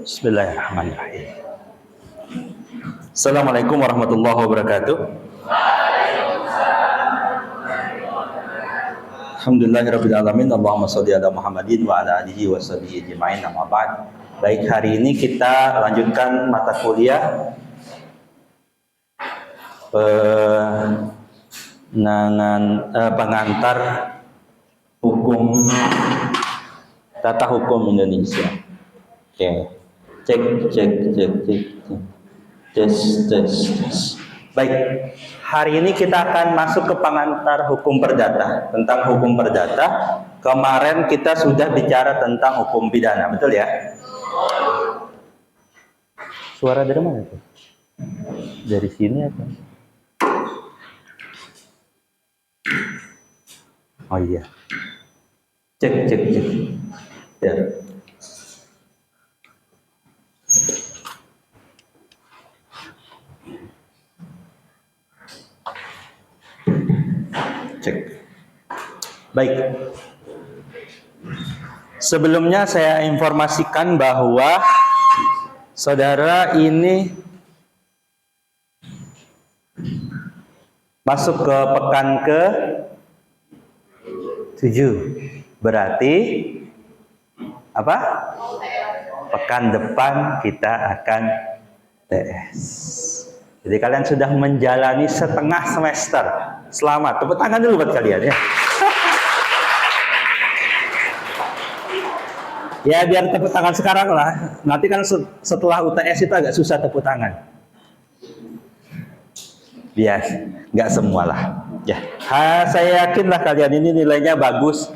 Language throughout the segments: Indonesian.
Bismillahirrahmanirrahim. Assalamualaikum warahmatullahi wabarakatuh. Alhamdulillahirabbil alamin. Allahumma shalli ala Muhammadin wa ala alihi wa sahbihi ajmain. Amma ba'd. Baik, hari ini kita lanjutkan mata kuliah pengantar hukum tata hukum Indonesia. Oke. Cek. Tes. Baik. Hari ini kita akan masuk ke pengantar hukum perdata. Tentang hukum perdata, kemarin kita sudah bicara tentang hukum pidana, betul ya? Suara dari mana tuh? Dari sini apa? Oh iya. Cek. Ya. Cek. Baik. Sebelumnya saya informasikan bahwa saudara ini masuk ke pekan ke 7. Berarti apa? Pekan depan kita akan TS. Jadi kalian sudah menjalani setengah semester. Selamat, tepuk tangan dulu buat kalian ya. Ya biar tepuk tangan sekarang lah. Nanti kan setelah UTS itu agak susah tepuk tangan. Biar nggak semua lah. Ya, saya yakin lah kalian ini nilainya bagus.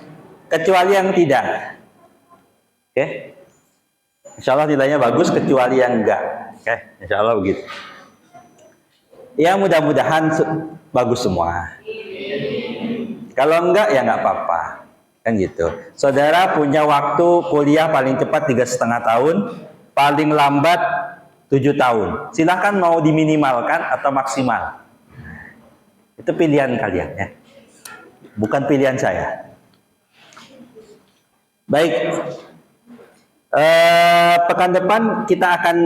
Kecuali yang tidak. Oke? Insya Allah nilainya bagus kecuali yang enggak. Oke, insya Allah begitu. Ya mudah-mudahan bagus semua. Kalau enggak ya enggak apa-apa, kan gitu. Saudara punya waktu kuliah paling cepat 3,5 tahun, paling lambat 7 tahun. Silahkan mau diminimalkan atau maksimal. Itu pilihan kalian ya, bukan pilihan saya. Baik, pekan depan kita akan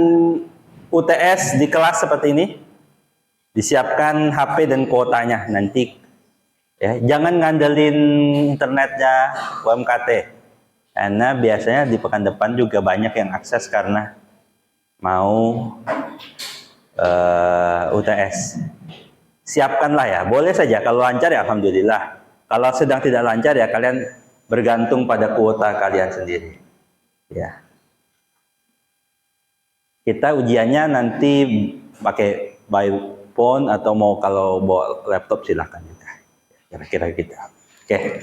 UTS di kelas seperti ini. Disiapkan HP dan kuotanya nanti ya, jangan ngandelin internetnya UMKT karena biasanya di pekan depan juga banyak yang akses karena mau UTS. Siapkanlah ya, boleh saja kalau lancar ya alhamdulillah, kalau sedang tidak lancar ya kalian bergantung pada kuota kalian sendiri ya. Kita ujiannya nanti pakai by phone atau mau kalau bawa laptop silahkan juga. Kira-kira kita. Oke.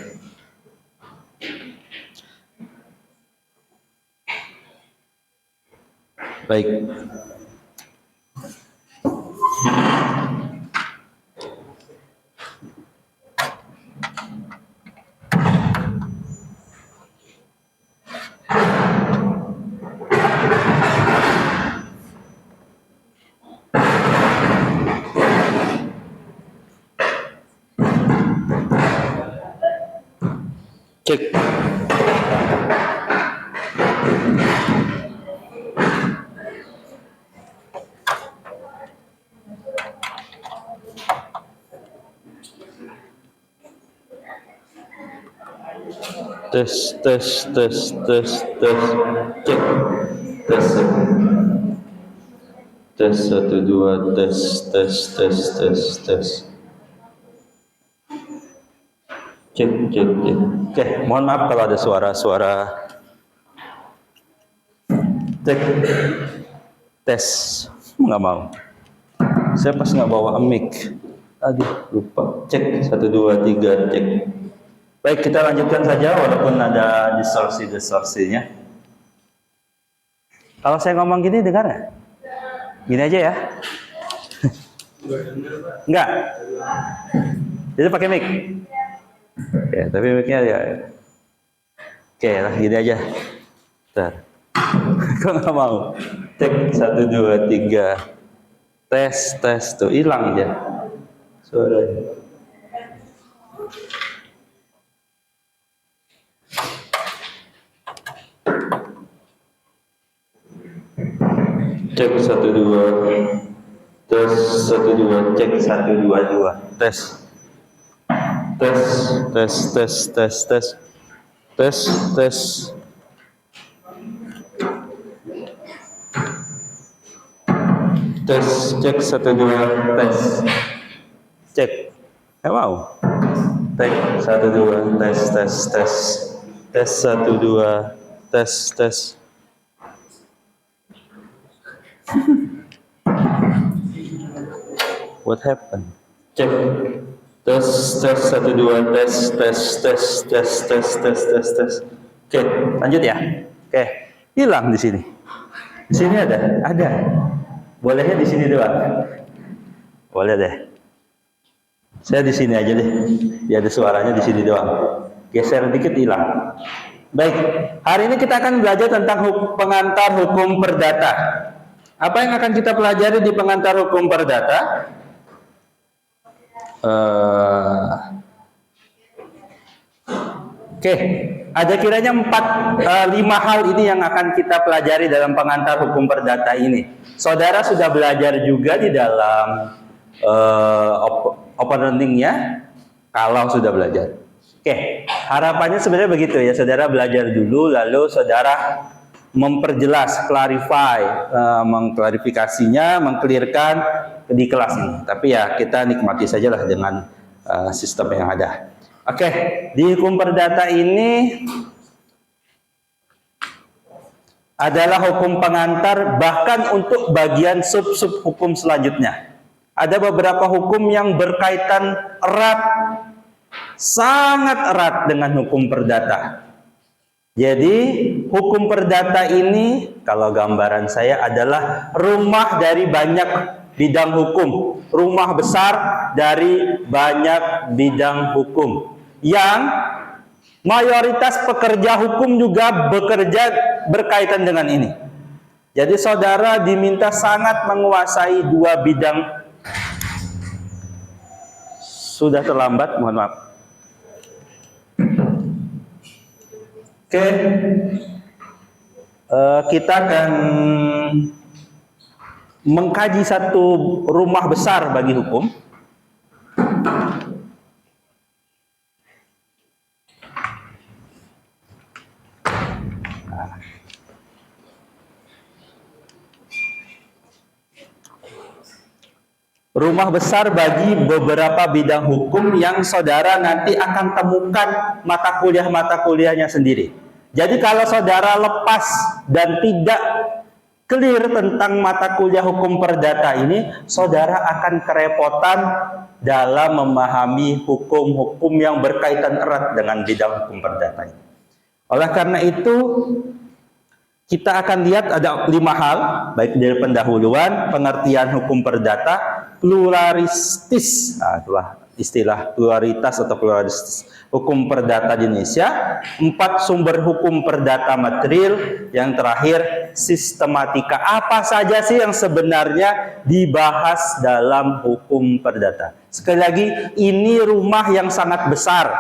Baik. Cek. Tes. Cek. Tes 1 2 tes. Cek. Oke, mohon maaf kalau ada suara-suara. Cek. Tes. Nggak mau. Saya pas nggak bawa mic. Aduh, lupa. Cek 1 2 3 cek. Baik, kita lanjutkan saja walaupun ada distorsinya. Kalau saya ngomong gini dengar nggak? Gini aja ya. Enggak. Jadi pakai mic. Ya, tapi mic-nya ya. Oke lah, gini aja. Bentar. Kok nggak mau? Cek 1 2 3. Tes tuh hilang ya suaranya. Cek 1 2. Tes 1 2. Cek 1 2 2. Tes. Tes tes tes tes tes. Tes tes. Tes cek 1 2. Tes. Cek. Wow. Tek 1 2. Tes tes tes. Tes 1 2. Tes tes. What happened? Cek. Tes tes 1 2. Tes tes tes tes tes tes tes tes. Oke, lanjut ya. Oke, hilang di sini. Di sini ada. Bolehnya di sini doang. Boleh deh. Saya di sini aja deh. Ya ada suaranya di sini doang. Geser dikit hilang. Baik, hari ini kita akan belajar tentang pengantar hukum perdata. Apa yang akan kita pelajari di pengantar hukum perdata? Oke, ada kiranya 5 hal ini yang akan kita pelajari dalam pengantar hukum perdata ini. Saudara sudah belajar juga di dalam open learning-nya, kalau sudah belajar. Oke, harapannya sebenarnya begitu ya, saudara belajar dulu, lalu saudara memperjelas, mengklarifikasinya, mengklirkan di kelas ini. Tapi ya kita nikmati sajalah dengan sistem yang ada. Oke, di hukum perdata ini adalah hukum pengantar bahkan untuk bagian sub-sub hukum selanjutnya. Ada beberapa hukum yang berkaitan erat, sangat erat dengan hukum perdata. Jadi hukum perdata ini, kalau gambaran saya adalah rumah dari banyak bidang hukum, rumah besar dari banyak bidang hukum, yang mayoritas pekerja hukum juga bekerja berkaitan dengan ini. Jadi saudara diminta sangat menguasai 2 bidang. Sudah terlambat, mohon maaf. Oke, kita akan mengkaji satu rumah besar bagi hukum. Rumah besar bagi beberapa bidang hukum yang saudara nanti akan temukan mata kuliahnya sendiri. Jadi kalau saudara lepas dan tidak clear tentang mata kuliah hukum perdata ini, saudara akan kerepotan dalam memahami hukum-hukum yang berkaitan erat dengan bidang hukum perdata ini. Oleh karena itu, kita akan lihat ada 5 hal, baik dari pendahuluan, pengertian hukum perdata, pluralistis, itulah istilah pluralitas atau pluralistis hukum perdata di Indonesia, 4 sumber hukum perdata material, yang terakhir sistematika. Apa saja sih yang sebenarnya dibahas dalam hukum perdata? Sekali lagi, ini rumah yang sangat besar.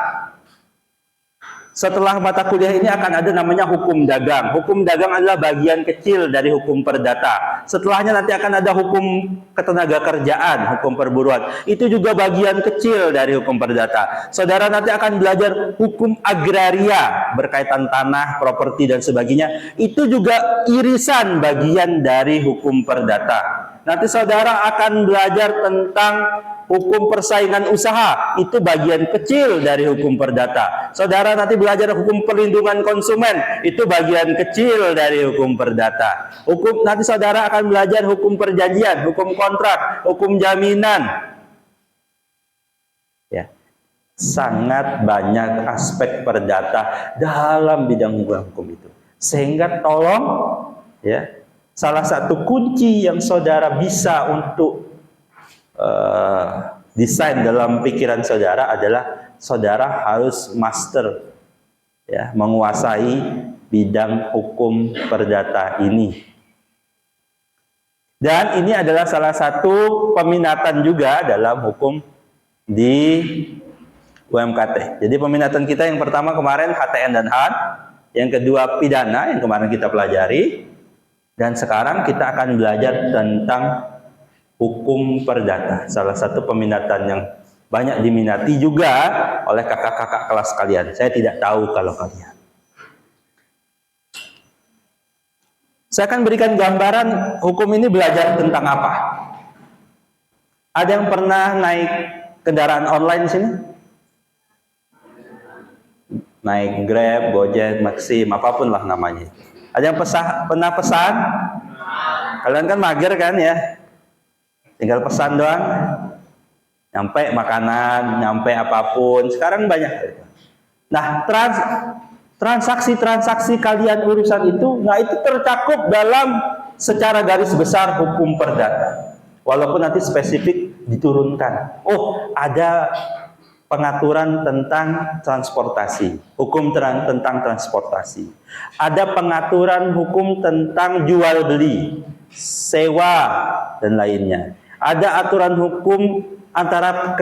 Setelah mata kuliah ini akan ada namanya hukum dagang. Hukum dagang adalah bagian kecil dari hukum perdata. Setelahnya nanti akan ada hukum ketenaga kerjaan, hukum perburuan. Itu juga bagian kecil dari hukum perdata. Saudara nanti akan belajar hukum agraria, berkaitan tanah, properti, dan sebagainya. Itu juga irisan bagian dari hukum perdata. Nanti saudara akan belajar tentang hukum persaingan usaha, itu bagian kecil dari hukum perdata. Saudara nanti belajar hukum perlindungan konsumen, itu bagian kecil dari hukum perdata. Nanti saudara akan belajar hukum perjanjian, hukum kontrak, hukum jaminan. Ya, sangat banyak aspek perdata dalam bidang hukum itu. Sehingga tolong, ya, salah satu kunci yang saudara bisa untuk desain dalam pikiran saudara adalah saudara harus master, ya, menguasai bidang hukum perdata ini. Dan ini adalah salah satu peminatan juga dalam hukum di UMKT. Jadi peminatan kita yang pertama kemarin HTN dan HAN, yang kedua pidana yang kemarin kita pelajari, Dan sekarang kita akan belajar tentang hukum perdata. Salah satu peminatan yang banyak diminati juga oleh kakak-kakak kelas kalian. Saya tidak tahu kalau kalian. Saya akan berikan gambaran hukum ini belajar tentang apa. Ada yang pernah naik kendaraan online di sini? Naik Grab, Gojek, Maxim, apapun lah namanya. Ada yang pernah pesan? Kalian kan mager kan ya? Tinggal pesan doang. Nyampe makanan, nyampe apapun. Sekarang banyak. Nah, transaksi-transaksi kalian urusan itu, nah itu tercakup dalam secara garis besar hukum perdata. Walaupun nanti spesifik diturunkan. Oh, ada pengaturan tentang transportasi, hukum tentang transportasi. Ada pengaturan hukum tentang jual beli, sewa dan lainnya. Ada aturan hukum antara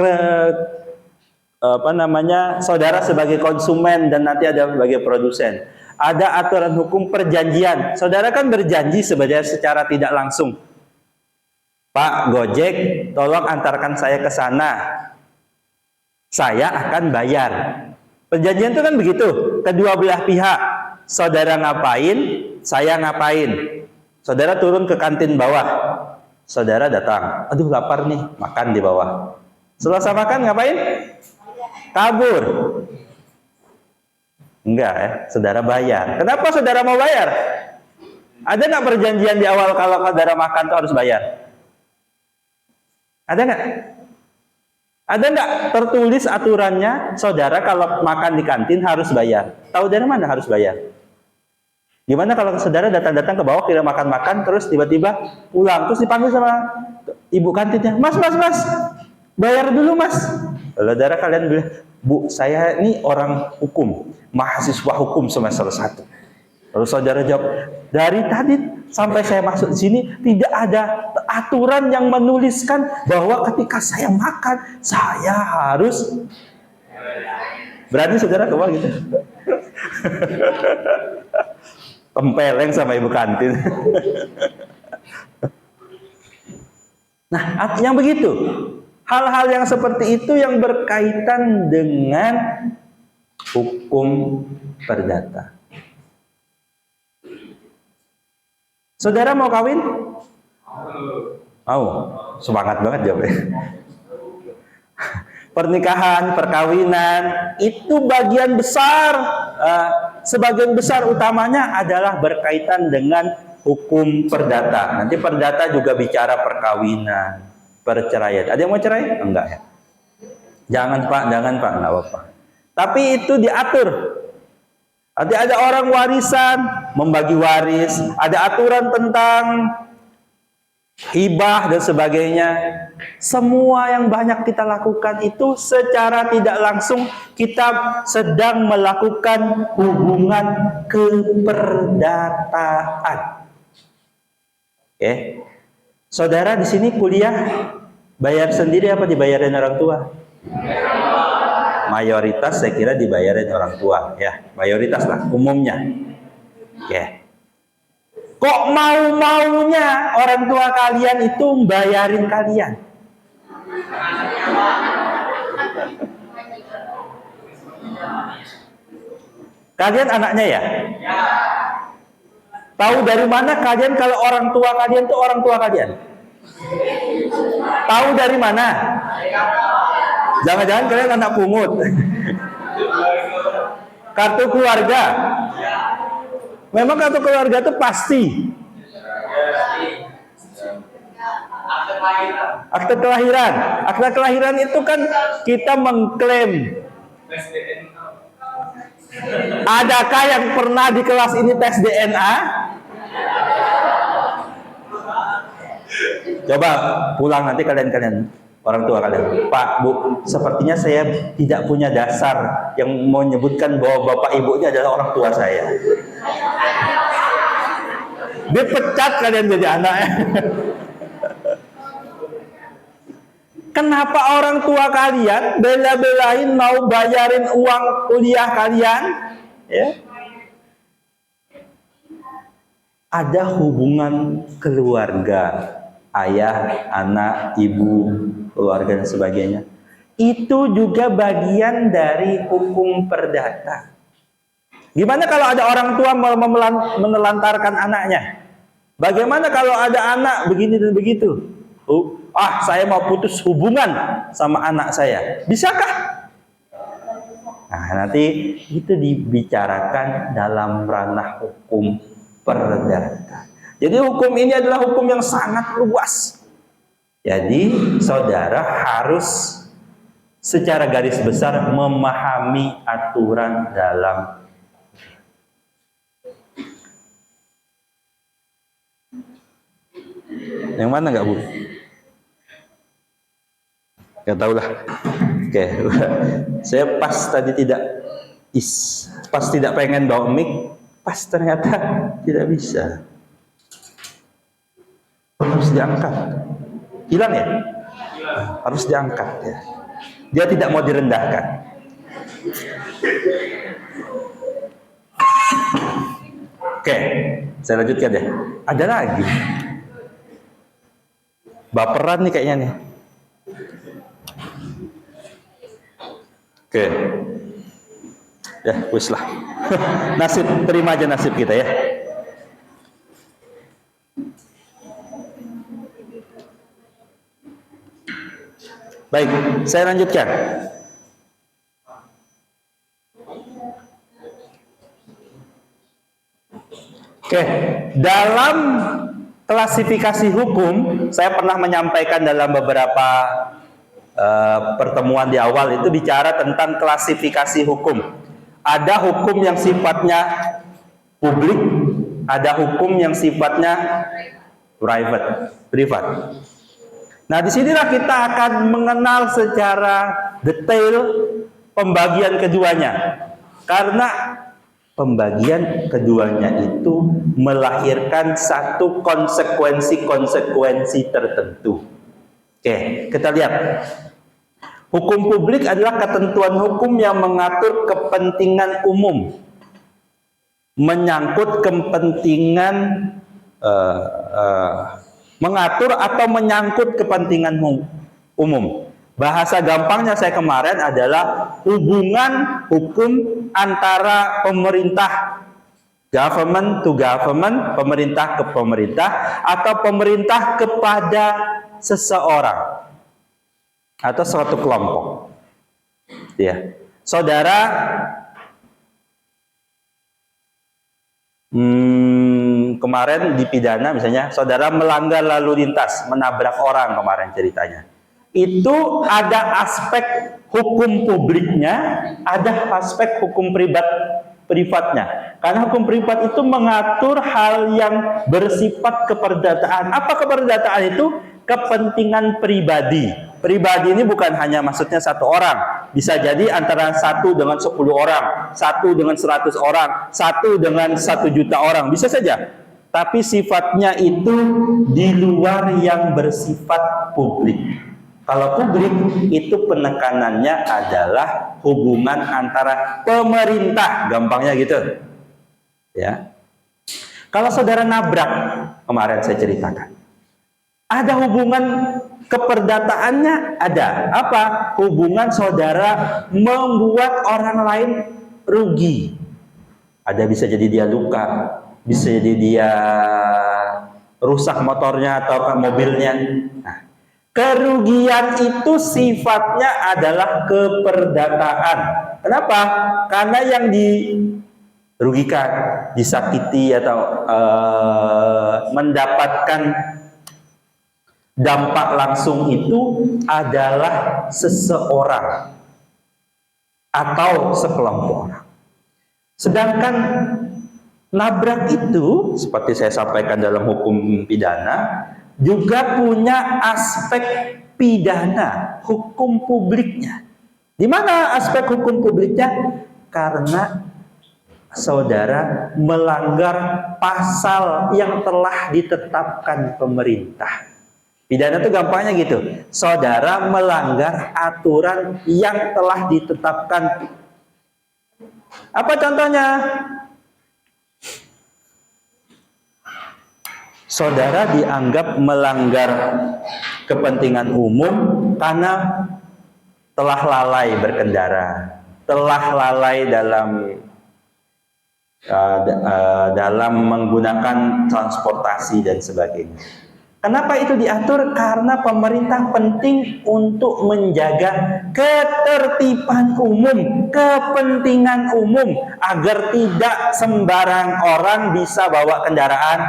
saudara sebagai konsumen dan nanti ada sebagai produsen. Ada aturan hukum perjanjian. Saudara kan berjanji sebenarnya secara tidak langsung. Pak Gojek, tolong antarkan saya ke sana. Saya akan bayar. Perjanjian itu kan begitu. Kedua belah pihak. Saudara ngapain, saya ngapain. Saudara turun ke kantin bawah. Saudara datang. Aduh lapar nih, makan di bawah. Selesai makan ngapain? Kabur. Enggak ya, saudara bayar. Kenapa saudara mau bayar? Ada nggak perjanjian di awal kalau saudara makan tuh harus bayar? Ada nggak? Ada nggak tertulis aturannya saudara kalau makan di kantin harus bayar? Tahu dari mana harus bayar? Gimana kalau saudara datang-datang ke bawah kira makan-makan terus tiba-tiba pulang terus dipanggil sama ibu kantinnya, mas, bayar dulu mas. Saudara kalian bilang, bu saya ini orang hukum, mahasiswa hukum semester 1. Lalu saudara jawab, dari tadi sampai saya masuk di sini tidak ada aturan yang menuliskan bahwa ketika saya makan saya harus. Berarti saudara ke bawah gitu. Tempeleng sama ibu kantin. Nah, yang begitu. Hal-hal yang seperti itu yang berkaitan dengan hukum perdata. Saudara mau kawin? Mau. Semangat banget jawabnya. Pernikahan, perkawinan, itu bagian besar, sebagian besar utamanya adalah berkaitan dengan hukum perdata. Nanti perdata juga bicara perkawinan, perceraian. Ada yang mau cerai? Enggak ya? Jangan pak, enggak apa-apa. Tapi itu diatur. Nanti ada orang warisan, membagi waris, ada aturan tentang hibah dan sebagainya. Semua yang banyak kita lakukan itu secara tidak langsung kita sedang melakukan hubungan keperdataan. Oke. Saudara di sini kuliah bayar sendiri apa dibayarin orang tua? Mayoritas saya kira dibayarin orang tua ya, mayoritas lah umumnya. Oke. Kok mau-maunya orang tua kalian itu bayarin kalian? Kalian anaknya ya? Tahu dari mana kalian kalau orang tua kalian itu orang tua kalian? Tahu dari mana? Jangan-jangan kalian anak pungut. Kartu keluarga. Memang kartu keluarga itu pasti. Akte kelahiran. Akte kelahiran itu kan kita mengklaim. Adakah yang pernah di kelas ini tes DNA? Coba pulang nanti kalian orang tua kalian, Pak, Bu, sepertinya saya tidak punya dasar yang menyebutkan bahwa bapak ibu ini adalah orang tua saya. Dipecat kalian jadi anaknya. Kenapa orang tua kalian bela-belain mau bayarin uang kuliah kalian? Ya. ada hubungan keluarga, ayah, anak, ibu, keluarga dan sebagainya. Itu juga bagian dari hukum perdata. Gimana kalau ada orang tua menelantarkan anaknya? Bagaimana kalau ada anak begini dan begitu? Saya mau putus hubungan sama anak saya. Bisakah? Nah, nanti itu dibicarakan dalam ranah hukum perdata. Jadi hukum ini adalah hukum yang sangat luas. Jadi saudara harus secara garis besar memahami aturan dalam. Yang mana nggak Bu? Nggak tahu lah. Oke, saya pas tadi pas tidak pengen bawa mic, pas ternyata tidak bisa. Harus diangkat. Hilang ya? Harus diangkat ya. Dia tidak mau direndahkan. Oke, saya lanjutkan deh. Ada lagi. Baperan nih kayaknya nih. Oke. Ya, wis lah. Nasib, terima aja nasib kita ya. Baik, saya lanjutkan. Oke, dalam klasifikasi hukum, saya pernah menyampaikan dalam beberapa pertemuan di awal itu bicara tentang klasifikasi hukum. Ada hukum yang sifatnya publik, ada hukum yang sifatnya privat. Nah, disinilah kita akan mengenal secara detail pembagian keduanya. Karena pembagian keduanya itu melahirkan satu konsekuensi-konsekuensi tertentu. Oke, kita lihat. Hukum publik adalah ketentuan hukum yang mengatur kepentingan umum, menyangkut kepentingan mengatur atau menyangkut kepentingan umum. Bahasa gampangnya saya kemarin adalah hubungan hukum antara pemerintah, government to government, pemerintah ke pemerintah, atau pemerintah kepada seseorang atau suatu kelompok. Ya, saudara, kemarin dipidana misalnya, saudara melanggar lalu lintas, menabrak orang kemarin ceritanya. Itu ada aspek hukum publiknya, ada aspek hukum privatnya. Karena hukum privat itu mengatur hal yang bersifat keperdataan. Apa keperdataan itu? Kepentingan pribadi. Pribadi ini bukan hanya maksudnya satu orang. Bisa jadi antara 1 dengan 10 orang, 1 dengan 100 orang, 1 dengan 1 juta orang. Bisa saja. Tapi sifatnya itu di luar yang bersifat publik. Kalau publik itu penekanannya adalah hubungan antara pemerintah, gampangnya gitu. Ya. Kalau saudara nabrak, kemarin saya ceritakan. Ada hubungan keperdataannya, ada. Apa? Hubungan saudara membuat orang lain rugi. Ada bisa jadi dia luka, bisa jadi dia rusak motornya atau mobilnya. Nah, kerugian itu sifatnya adalah keperdataan. Kenapa? Karena yang dirugikan, disakiti atau mendapatkan dampak langsung itu adalah seseorang atau sekelompok orang. Sedangkan nabrak itu, seperti saya sampaikan dalam hukum pidana, juga punya aspek pidana, hukum publiknya. Di mana aspek hukum publiknya? Karena saudara melanggar pasal yang telah ditetapkan pemerintah. Pidana itu gampangnya gitu. Saudara melanggar aturan yang telah ditetapkan. Apa contohnya? saudara dianggap melanggar kepentingan umum karena telah lalai berkendara, telah lalai dalam menggunakan transportasi dan sebagainya. Kenapa itu diatur? Karena pemerintah penting untuk menjaga ketertiban umum, kepentingan umum, agar tidak sembarang orang bisa bawa kendaraan,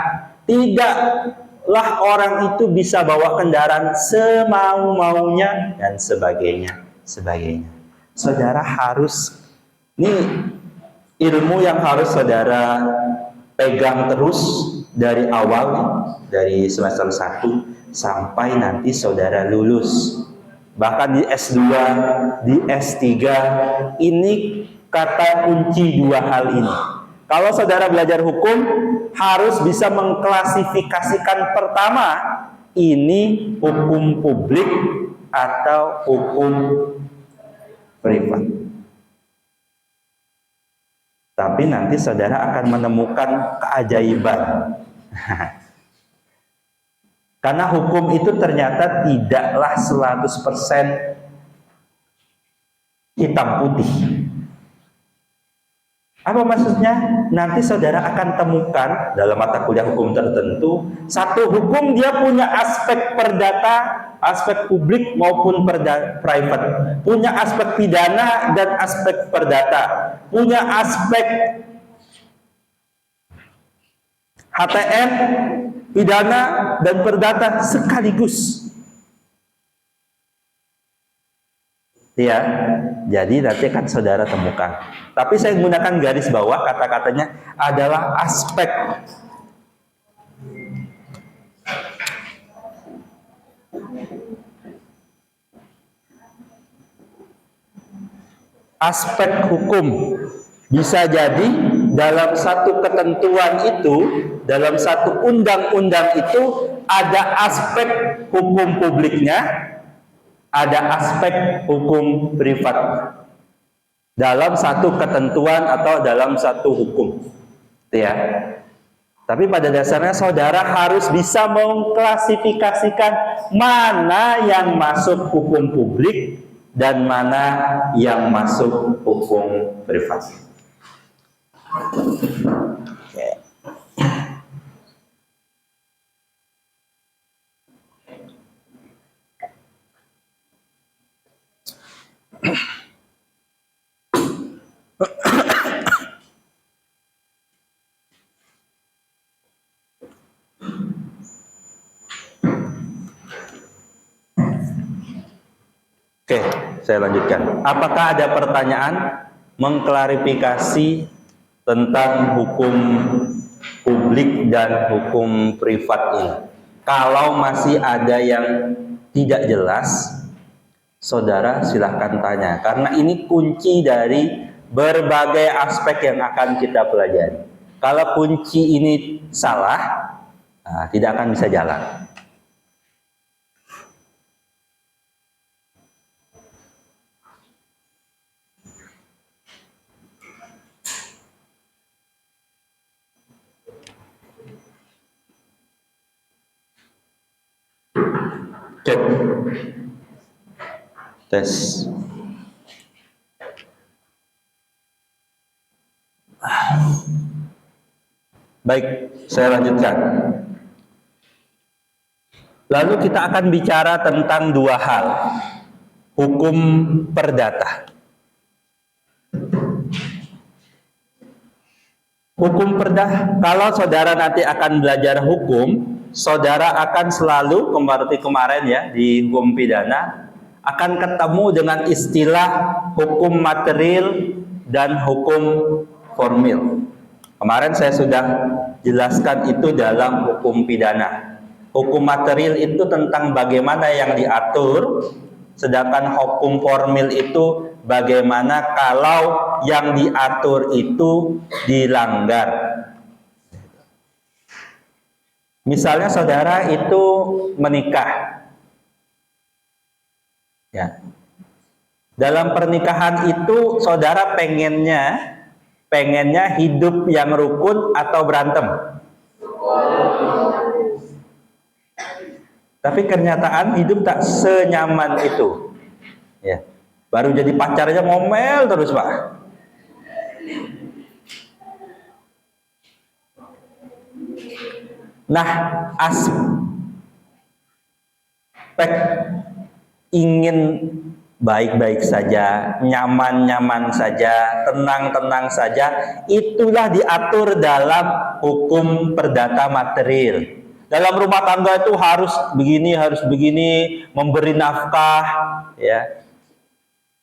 tidaklah orang itu bisa bawa kendaraan semau-maunya dan sebagainya. Saudara harus, ini ilmu yang harus saudara pegang terus dari awal, dari semester 1 sampai nanti saudara lulus. Bahkan di S2, di S3, ini kata kunci dua hal ini. Kalau saudara belajar hukum, harus bisa mengklasifikasikan pertama, ini hukum publik atau hukum privat. Tapi nanti saudara akan menemukan keajaiban. Karena hukum itu ternyata tidaklah 100% hitam putih. Apa maksudnya? Nanti saudara akan temukan dalam mata kuliah hukum tertentu, satu hukum dia punya aspek perdata, aspek publik maupun private, punya aspek pidana dan aspek perdata, punya aspek HTM, pidana dan perdata sekaligus. Ya, jadi nanti akan saudara temukan. Tapi saya menggunakan garis bawah, kata-katanya adalah aspek hukum. Bisa jadi dalam satu ketentuan itu, dalam satu undang-undang itu ada aspek hukum publiknya, ada aspek hukum privat dalam satu ketentuan atau dalam satu hukum, ya. Tapi pada dasarnya saudara harus bisa mengklasifikasikan mana yang masuk hukum publik dan mana yang masuk hukum privat. Oke, saya lanjutkan. Apakah ada pertanyaan mengklarifikasi tentang hukum publik dan hukum privat ini? Kalau masih ada yang tidak jelas, saudara silahkan tanya. Karena ini kunci dari berbagai aspek yang akan kita pelajari. Kalau kunci ini salah, tidak akan bisa jalan. Cek. Tes. Baik, saya lanjutkan. Lalu kita akan bicara tentang dua hal. Hukum perdata. Hukum perdata, kalau saudara nanti akan belajar hukum, saudara akan selalu, seperti kemarin ya, di hukum pidana, akan ketemu dengan istilah hukum material dan hukum formil. Kemarin saya sudah jelaskan itu dalam hukum pidana. Hukum material itu tentang bagaimana yang diatur, sedangkan hukum formil itu bagaimana kalau yang diatur itu dilanggar. Misalnya saudara itu menikah, ya. Dalam pernikahan itu saudara pengennya hidup yang rukun atau berantem? Tapi kenyataan hidup tak senyaman itu. Ya. Baru jadi pacar aja ngomel terus, Pak. Nah, aspek ingin baik-baik saja, nyaman-nyaman saja, tenang-tenang saja, itulah diatur dalam hukum perdata material. Dalam rumah tangga itu harus begini, memberi nafkah, ya.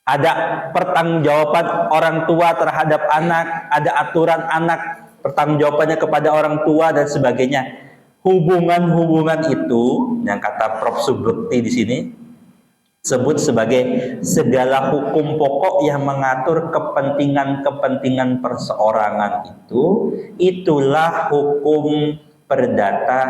Ada pertanggungjawaban orang tua terhadap anak, ada aturan anak pertanggungjawabannya kepada orang tua dan sebagainya. Hubungan-hubungan itu yang kata Prof. Subekti di sini sebut sebagai segala hukum pokok yang mengatur kepentingan-kepentingan perseorangan itu, itulah hukum perdata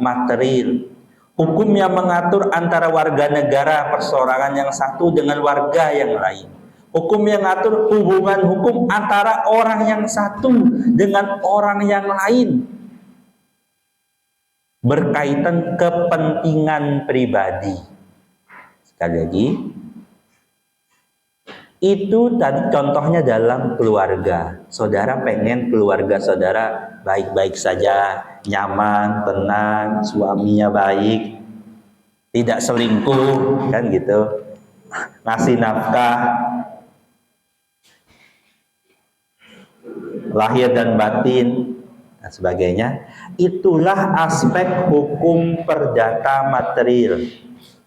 material. Hukum yang mengatur antara warga negara perseorangan yang satu dengan warga yang lain. Hukum yang mengatur hubungan hukum antara orang yang satu dengan orang yang lain. Berkaitan kepentingan pribadi. Sekali lagi, itu tadi contohnya dalam keluarga. Saudara pengen keluarga saudara baik-baik saja, nyaman, tenang, suaminya baik, tidak selingkuh, kan gitu, ngasih nafkah, lahir dan batin, dan sebagainya. Itulah aspek hukum perdata material.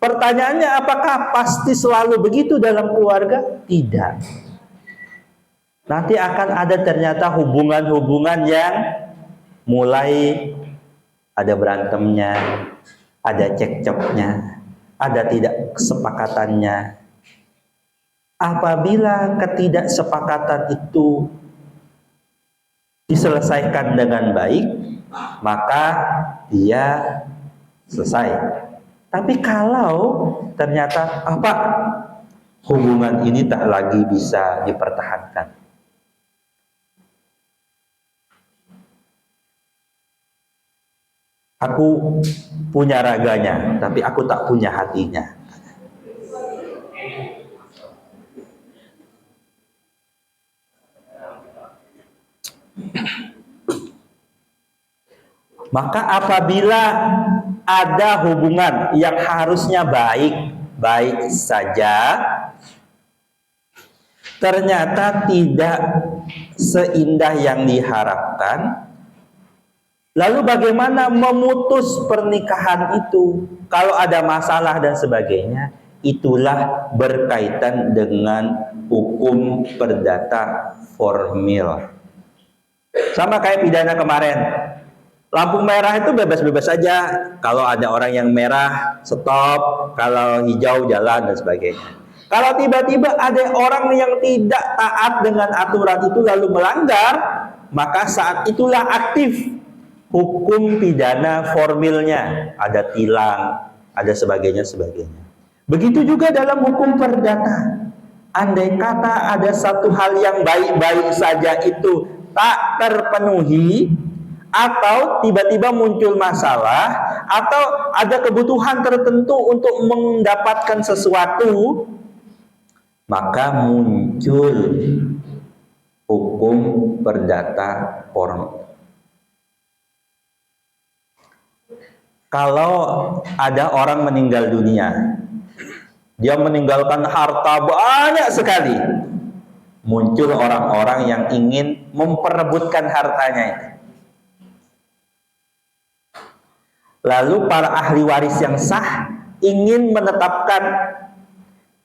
Pertanyaannya, apakah pasti selalu begitu dalam keluarga? Tidak. Nanti akan ada ternyata hubungan-hubungan yang mulai ada berantemnya, ada cekcoknya, ada tidak kesepakatannya. Apabila ketidaksepakatan itu diselesaikan dengan baik, maka dia selesai. Tapi kalau ternyata hubungan ini tak lagi bisa dipertahankan, aku punya raganya, tapi aku tak punya hatinya. Maka apabila ada hubungan yang harusnya baik-baik saja, ternyata tidak seindah yang diharapkan, lalu bagaimana memutus pernikahan itu? Kalau ada masalah dan sebagainya, itulah berkaitan dengan hukum perdata formil. Sama kayak pidana kemarin. Lampu merah itu bebas-bebas saja. Kalau ada orang yang merah, stop. Kalau hijau, jalan, dan sebagainya. Kalau tiba-tiba ada orang yang tidak taat dengan aturan itu lalu melanggar, maka saat itulah aktif hukum pidana formilnya. Ada tilang, ada sebagainya. Begitu juga dalam hukum perdata. Andai kata ada satu hal yang baik-baik saja itu tak terpenuhi, atau tiba-tiba muncul masalah, atau ada kebutuhan tertentu untuk mendapatkan sesuatu, maka muncul hukum perdata formil. Kalau ada orang meninggal dunia, dia meninggalkan harta banyak sekali, muncul orang-orang yang ingin memperebutkan hartanya itu. Lalu para ahli waris yang sah ingin menetapkan,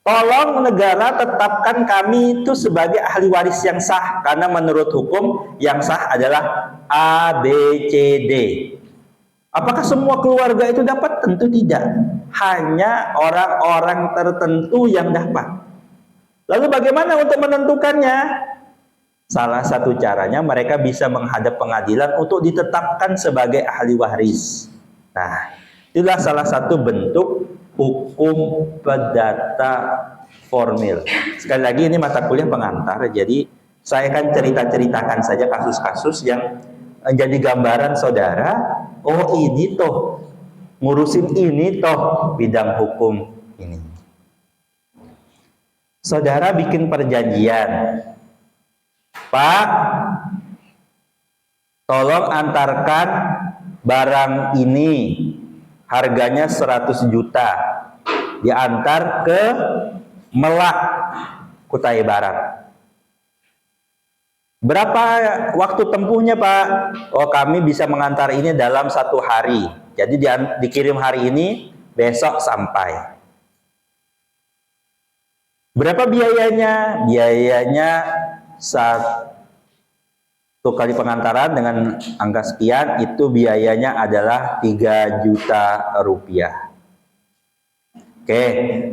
tolong negara tetapkan kami itu sebagai ahli waris yang sah, karena menurut hukum yang sah adalah A, B, C, D. Apakah semua keluarga itu dapat? Tentu tidak. Hanya orang-orang tertentu yang dapat. Lalu bagaimana untuk menentukannya? Salah satu caranya mereka bisa menghadap pengadilan untuk ditetapkan sebagai ahli waris. Nah, itulah salah satu bentuk hukum perdata formil. Sekali lagi ini mata kuliah pengantar, jadi saya akan ceritakan saja kasus-kasus yang menjadi gambaran saudara. Oh ini tuh ngurusin ini toh bidang hukum ini. Saudara bikin perjanjian, Pak, tolong antarkan barang ini, harganya 100 juta, diantar ke Melak, Kutai Barat. Berapa waktu tempuhnya, Pak? Oh, kami bisa mengantar ini dalam 1 hari. Jadi dikirim hari ini, besok sampai. Berapa biayanya? Biayanya 1 kali pengantaran dengan angka sekian, itu biayanya adalah 3 juta rupiah. Oke,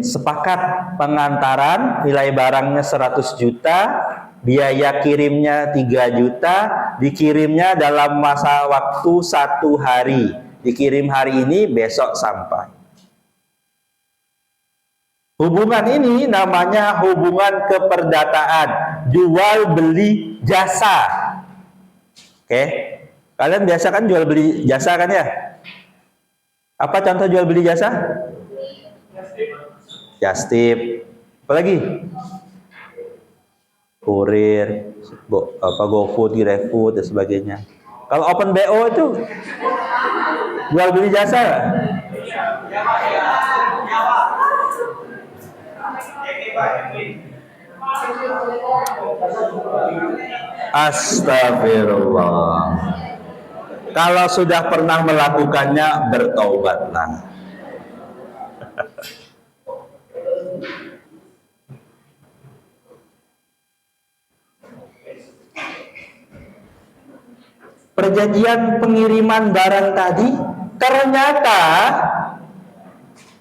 sepakat pengantaran, nilai barangnya 100 juta, biaya kirimnya 3 juta, dikirimnya dalam masa waktu 1 hari. Dikirim hari ini, besok sampai. Hubungan ini namanya hubungan keperdataan, jual beli jasa. Oke, kalian biasa kan jual beli jasa kan ya? Apa contoh jual beli jasa? Just tip. Apalagi? Kurir, GoFood, GrabFood dan sebagainya. Kalau Open BO itu jual beli jasa nggak? Astagfirullah. Kalau sudah pernah melakukannya, bertaubatlah. Perjanjian pengiriman barang tadi, ternyata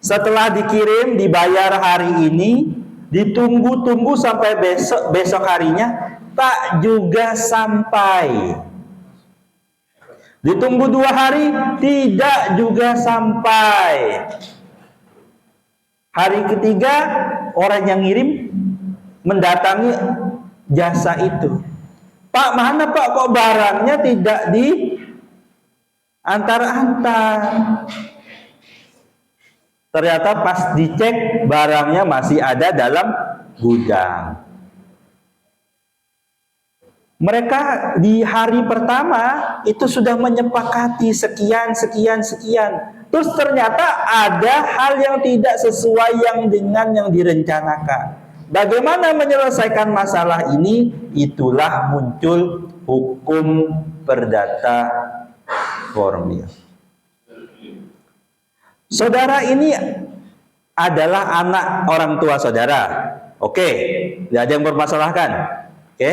setelah dikirim, dibayar hari ini, ditunggu-tunggu sampai besok harinya, tak juga sampai. Ditunggu 2 hari, tidak juga sampai. Hari ketiga, orang yang ngirim mendatangi jasa itu. Pak, mana Pak, kok barangnya tidak diantar-antar? Ternyata pas dicek, barangnya masih ada dalam gudang. Mereka di hari pertama itu sudah menyepakati sekian. Terus ternyata ada hal yang tidak sesuai dengan yang direncanakan. Bagaimana menyelesaikan masalah ini? Itulah muncul hukum perdata formil. Saudara ini adalah anak orang tua saudara. Oke, tidak ada yang bermasalahkan. Oke.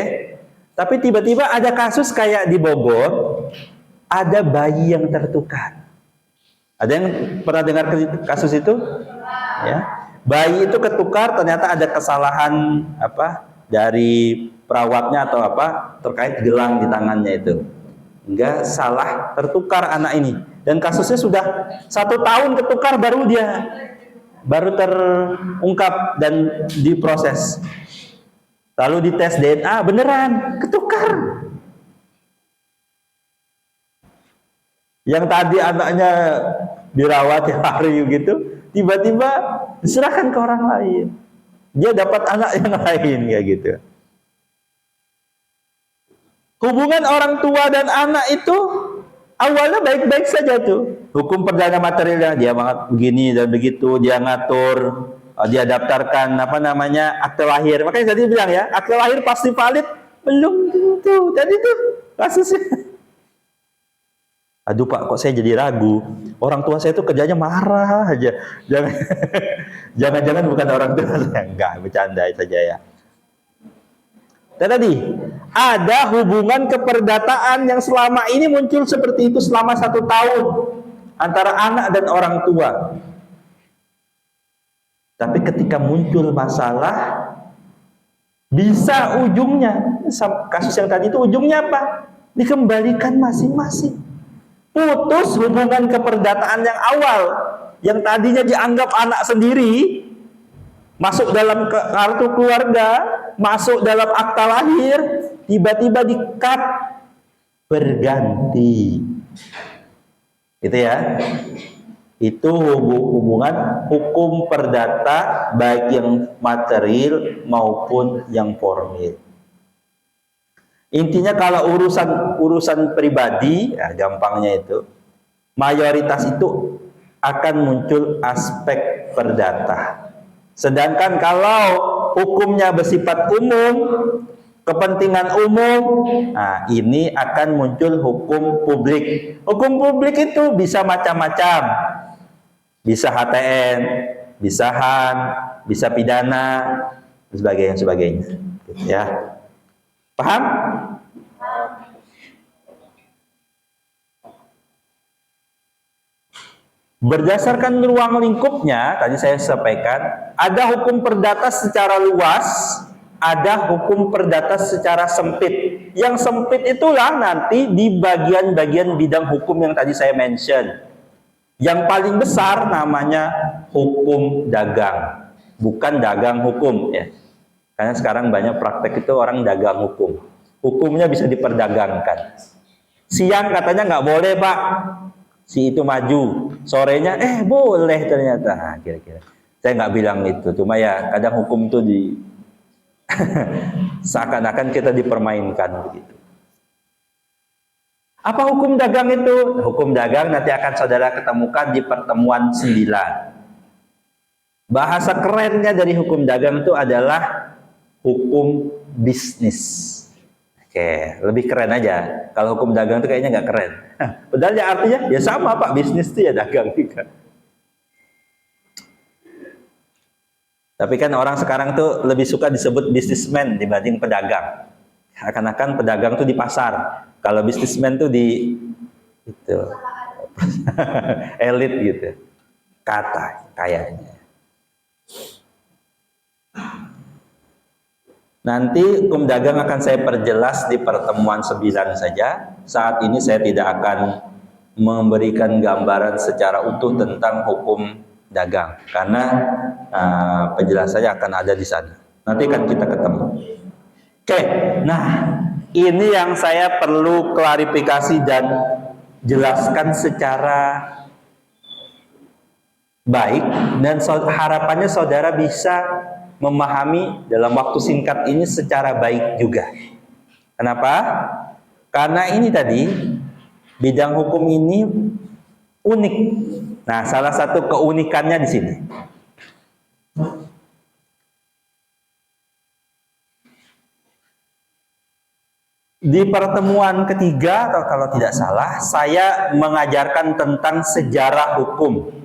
Tapi tiba-tiba ada kasus kayak di Bogor, ada bayi yang tertukar. Ada yang pernah dengar kasus itu? Ya. Bayi itu ketukar, ternyata ada kesalahan dari perawatnya atau terkait gelang di tangannya itu. Hingga salah tertukar anak ini. Dan kasusnya sudah 1 tahun ketukar, baru terungkap dan diproses. Lalu dites DNA, beneran ketukar. Yang tadi anaknya dirawat hari gitu, tiba-tiba diserahkan ke orang lain. Dia dapat anak yang lain kayak gitu. Hubungan orang tua dan anak itu awalnya baik-baik saja tuh. Hukum perdana materialnya dia begini dan begitu, dia ngatur, dia daftarkan akte lahir. Makanya tadi bilang ya, akte lahir pasti valid, belum tentu. Tadi tuh kasusnya. Aduh Pak, kok saya jadi ragu. Orang tua saya tuh kerjanya marah aja. Jangan-jangan bukan orang tua saya. Enggak, bercanda saja ya. Dan tadi ada hubungan keperdataan yang selama ini muncul seperti itu selama 1 tahun antara anak dan orang tua. Tapi ketika muncul masalah, bisa ujungnya, kasus yang tadi itu ujungnya apa? Dikembalikan masing-masing. Putus hubungan keperdataan yang awal, yang tadinya dianggap anak sendiri, masuk dalam kartu keluarga, masuk dalam akta lahir, tiba-tiba di-cut, berganti. Gitu ya. Itu hubungan hukum perdata baik yang material maupun yang formil. Intinya kalau urusan pribadi, ya gampangnya itu, mayoritas itu akan muncul aspek perdata. Sedangkan kalau hukumnya bersifat umum, kepentingan umum, nah ini akan muncul hukum publik. Hukum publik itu bisa macam-macam. Bisa HTN, bisa HAN, bisa pidana, sebagainya. Ya. Paham? Berdasarkan ruang lingkupnya, tadi saya sampaikan, ada hukum perdata secara luas, ada hukum perdata secara sempit. Yang sempit itulah nanti di bagian-bagian bidang hukum yang tadi saya mention. Yang paling besar namanya hukum dagang, bukan dagang hukum ya. Karena sekarang banyak praktek itu orang dagang hukum. Hukumnya bisa diperdagangkan. Siang katanya nggak boleh pak, si itu maju. Sorenya boleh ternyata. Nah, kira-kira. Saya nggak bilang itu, cuma ya kadang hukum itu seakan-akan kita dipermainkan begitu. Apa hukum dagang itu? Hukum dagang nanti akan saudara ketemukan di pertemuan 9. Bahasa kerennya dari hukum dagang itu adalah hukum bisnis. Oke, lebih keren aja. Kalau hukum dagang itu kayaknya nggak keren. Padahal ya artinya ya sama pak, bisnis itu ya dagang juga. Tapi kan orang sekarang tuh lebih suka disebut bisnismen dibanding pedagang. Akan-akan pedagang tuh di pasar. Kalau bisnismen tuh di itu elit gitu. Kata kayaknya. Nanti hukum dagang akan saya perjelas di pertemuan 9 saja. Saat ini saya tidak akan memberikan gambaran secara utuh tentang hukum dagang karena penjelasannya akan ada di sana. Nanti akan kita ketemu. Oke, nah ini yang saya perlu klarifikasi dan jelaskan secara baik dan harapannya saudara bisa memahami dalam waktu singkat ini secara baik juga. Kenapa? Karena ini tadi bidang hukum ini unik. Nah, salah satu keunikannya di sini. Di pertemuan ketiga atau kalau tidak salah, saya mengajarkan tentang sejarah hukum.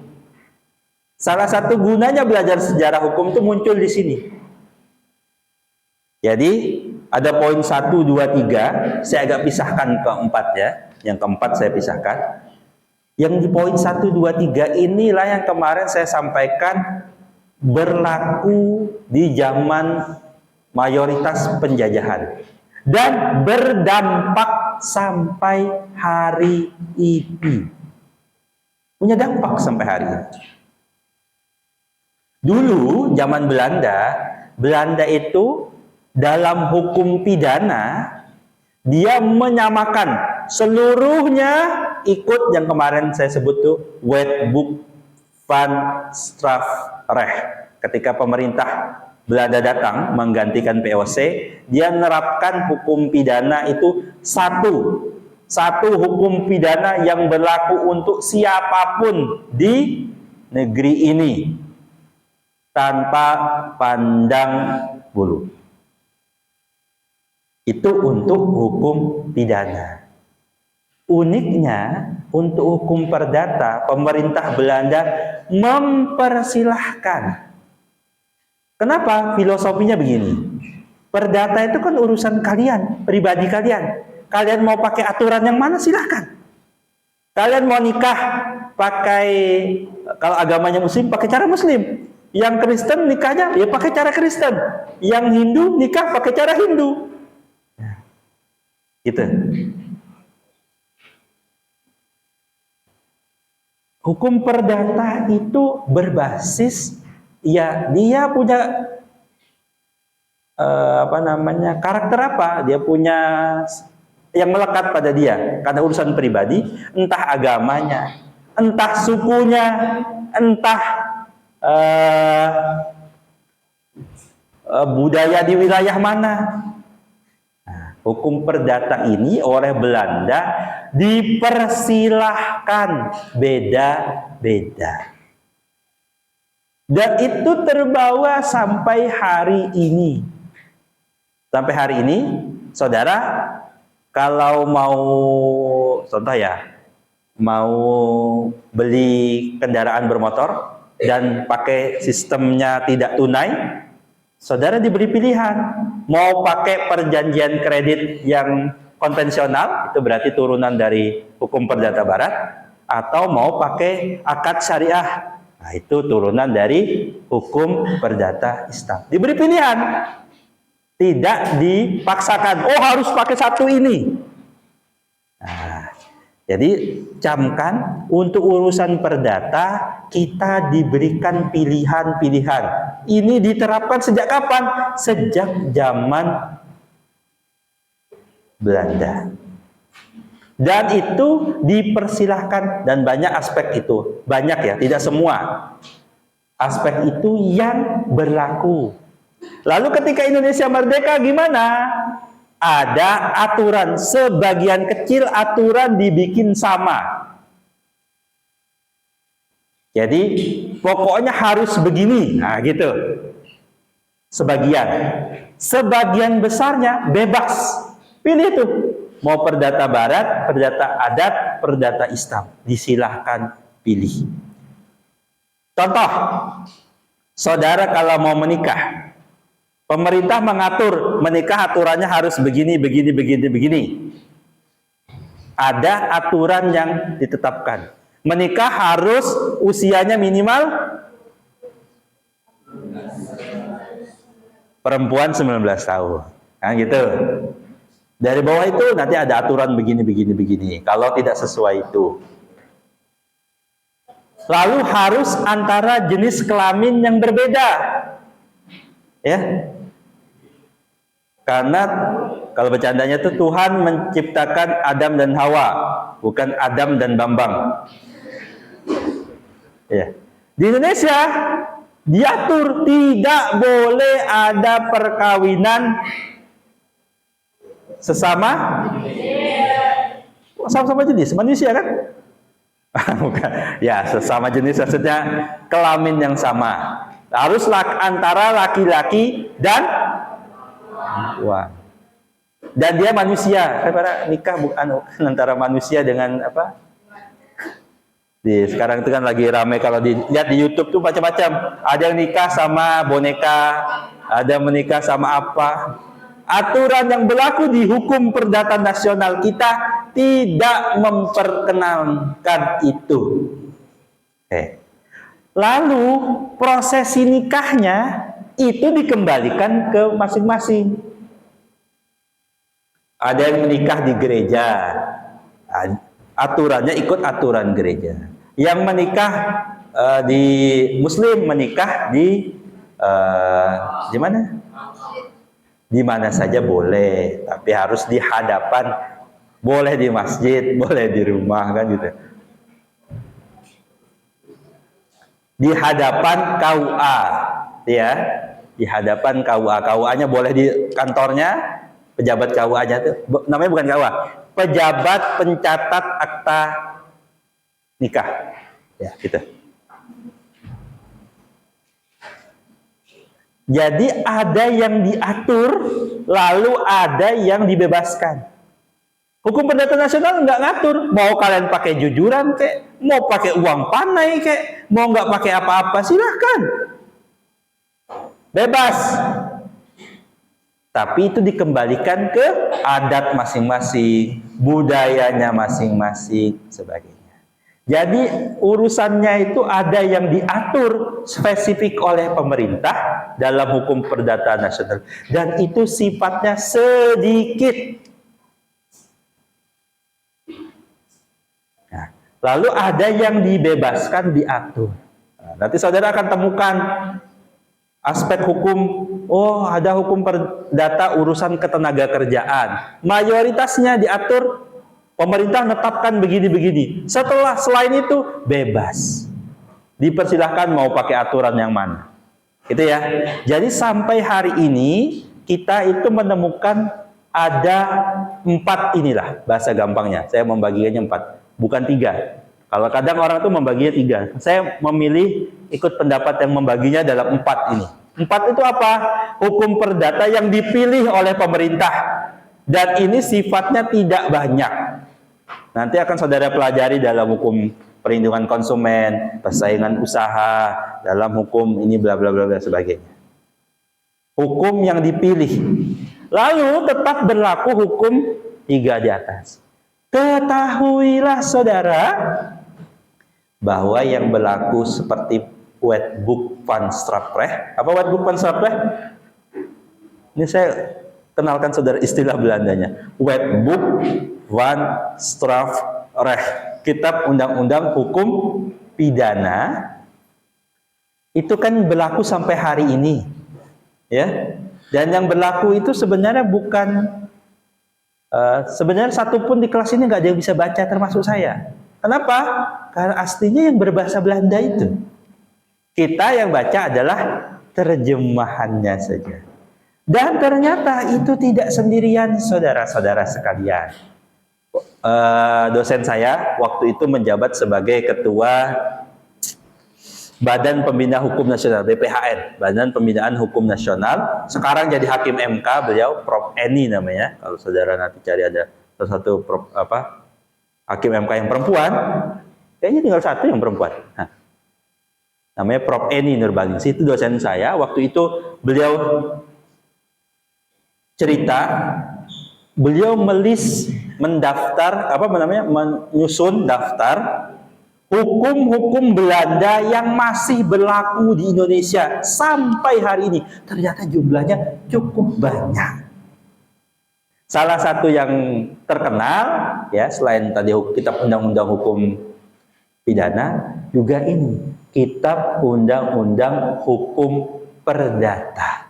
Salah satu gunanya belajar sejarah hukum itu muncul di sini. Jadi ada poin 1, 2, 3. Saya agak pisahkan keempat ya. Yang keempat saya pisahkan. Yang di poin 1, 2, 3 inilah yang kemarin saya sampaikan berlaku di zaman mayoritas penjajahan. Dan berdampak sampai hari ini. Punya dampak sampai hari ini. Dulu zaman Belanda itu dalam hukum pidana dia menyamakan seluruhnya ikut yang kemarin saya sebut tuh Wetboek van Strafrecht. Ketika pemerintah Belanda datang menggantikan POC, dia menerapkan hukum pidana itu satu hukum pidana yang berlaku untuk siapapun di negeri ini tanpa pandang bulu. Itu untuk hukum pidana. Uniknya untuk hukum perdata, pemerintah Belanda mempersilahkan. Kenapa? Filosofinya begini. Perdata itu kan urusan kalian, pribadi kalian. Kalian mau pakai aturan yang mana silahkan. Kalian mau nikah pakai, kalau agamanya Muslim pakai cara Muslim. Yang Kristen nikahnya ya pakai cara Kristen. Yang Hindu nikah pakai cara Hindu. Gitu. Hukum perdata itu berbasis ya dia punya karakter apa? Dia punya yang melekat pada dia karena urusan pribadi, entah agamanya, entah sukunya, entah budaya di wilayah mana. Nah, hukum perdata ini oleh Belanda dipersilahkan beda-beda. Dan itu terbawa sampai hari ini. Sampai hari ini, saudara, kalau mau, contoh ya, mau beli kendaraan bermotor dan pakai sistemnya tidak tunai, saudara diberi pilihan. Mau pakai perjanjian kredit yang konvensional, itu berarti turunan dari hukum perdata barat, atau mau pakai akad syariah. Nah, itu turunan dari hukum perdata Islam. Diberi pilihan. Tidak dipaksakan. Oh, harus pakai satu ini. Nah, jadi camkan untuk urusan perdata kita diberikan pilihan-pilihan. Ini diterapkan sejak kapan? Sejak zaman Belanda. Dan itu dipersilahkan, dan banyak aspek itu. Banyak ya, tidak semua. Aspek itu yang berlaku. Lalu ketika Indonesia merdeka gimana? Ada aturan, sebagian kecil aturan dibikin sama. Jadi pokoknya harus begini, nah gitu. Sebagian besarnya bebas. Pilih tuh, mau perdata barat, perdata adat, perdata Islam, disilahkan pilih. Contoh, saudara kalau mau menikah, pemerintah mengatur menikah aturannya harus begini, begini. Ada aturan yang ditetapkan. Menikah harus usianya minimal perempuan 19 tahun. Nah, gitu. Dari bawah itu nanti ada aturan begini. Kalau tidak sesuai itu. Lalu harus antara jenis kelamin yang berbeda. Ya. Karena kalau bercandanya itu Tuhan menciptakan Adam dan Hawa, bukan Adam dan Bambang. Ya. Di Indonesia diatur tidak boleh ada perkawinan sama jenis manusia kan? Bukan. Ya, sesama jenis maksudnya kelamin yang sama. Harus antara laki-laki dan perempuan. Dan dia manusia. Karena nikah bukan antara manusia dengan apa? Sekarang itu kan lagi ramai kalau dilihat di YouTube tuh macam-macam. Ada yang nikah sama boneka, ada menikah sama apa. Aturan yang berlaku di hukum perdata nasional kita tidak memperkenalkan itu. Lalu prosesi nikahnya itu dikembalikan ke masing-masing. Ada yang menikah di gereja, aturannya ikut aturan gereja. Yang menikah di Muslim menikah di mana? Di mana saja boleh, tapi harus di hadapan. Boleh di masjid, boleh di rumah, kan gitu. Di hadapan KUA, ya, di hadapan KUA. KUA-nya boleh di kantornya, pejabat KUA-nya itu namanya bukan KUA, pejabat pencatat akta nikah, ya, gitu. Jadi ada yang diatur, lalu ada yang dibebaskan. Hukum perdata nasional nggak ngatur, mau kalian pakai jujuran kek, mau pakai uang panai kek, mau nggak pakai apa-apa silahkan, bebas. Tapi itu dikembalikan ke adat masing-masing, budayanya masing-masing, sebagainya. Jadi urusannya itu ada yang diatur spesifik oleh pemerintah dalam hukum perdata nasional, dan itu sifatnya sedikit. Nah, lalu ada yang dibebaskan diatur. Nah, nanti saudara akan temukan aspek hukum. Oh, ada hukum perdata urusan ketenaga kerjaan. Mayoritasnya diatur Pemerintah menetapkan begini-begini. Selain itu bebas. Dipersilahkan mau pakai aturan yang mana. Gitu ya. Jadi sampai hari ini kita itu menemukan ada 4 inilah bahasa gampangnya. Saya membagikannya 4, bukan 3. Kalau kadang orang itu membaginya 3. Saya memilih ikut pendapat yang membaginya dalam 4 ini. 4 itu apa? Hukum perdata yang dipilih oleh pemerintah. Dan ini sifatnya tidak banyak. Nanti akan saudara pelajari dalam hukum perlindungan konsumen, persaingan usaha, dalam hukum ini bla bla bla sebagainya. Hukum yang dipilih. Lalu tetap berlaku hukum 3 di atas. Ketahuilah saudara bahwa yang berlaku seperti Wetboek van Strafrecht. Apa Wetboek van Strafrecht? Ini saya kenalkan saudara istilah Belandanya. Wetboek van Strafrecht, kitab undang-undang hukum pidana, itu kan berlaku sampai hari ini, ya. Dan yang berlaku itu sebenarnya bukan, sebenarnya satupun di kelas ini nggak ada yang bisa baca, termasuk saya. Kenapa? Karena aslinya yang berbahasa Belanda itu. Kita yang baca adalah terjemahannya saja. Dan ternyata itu tidak sendirian, saudara-saudara sekalian. Dosen saya waktu itu menjabat sebagai ketua Badan Pembina Hukum Nasional, BPHN, Badan Pembinaan Hukum Nasional. Sekarang jadi hakim MK, beliau Prof. Eni namanya. Kalau saudara nanti cari ada satu hakim MK yang perempuan, kayaknya tinggal satu yang perempuan. Nah, namanya Prof. Eni Nurbaningsih, itu dosen saya. Waktu itu beliau cerita, beliau menyusun daftar hukum-hukum Belanda yang masih berlaku di Indonesia sampai hari ini. Ternyata jumlahnya cukup banyak. Salah satu yang terkenal, ya, selain tadi kitab undang-undang hukum pidana, juga ini kitab undang-undang hukum perdata.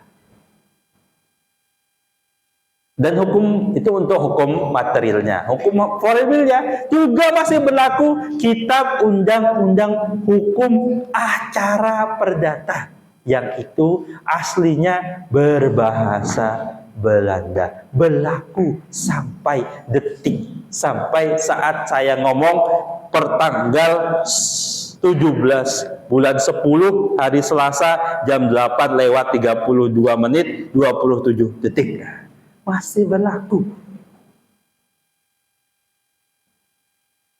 Dan hukum itu untuk hukum materialnya. Hukum formilnya juga masih berlaku kitab undang-undang hukum acara perdata, yang itu aslinya berbahasa Belanda, berlaku sampai detik, sampai saat saya ngomong pertanggal 17 bulan 10 hari Selasa jam 8:32:27 masih berlaku.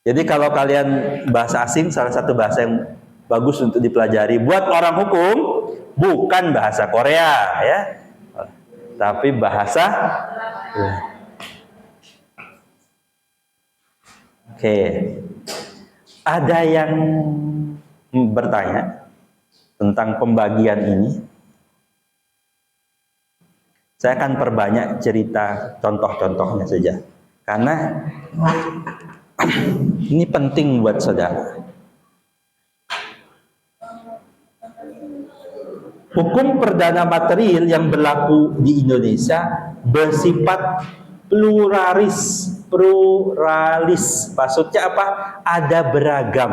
Jadi kalau kalian bahasa asing, salah satu bahasa yang bagus untuk dipelajari buat orang hukum bukan bahasa Korea, ya, tapi bahasa Oke. Ada yang bertanya tentang pembagian ini. Saya akan perbanyak cerita contoh-contohnya saja, karena ini penting buat saudara. Hukum perdana material yang berlaku di Indonesia bersifat pluralis. Maksudnya apa? Ada beragam.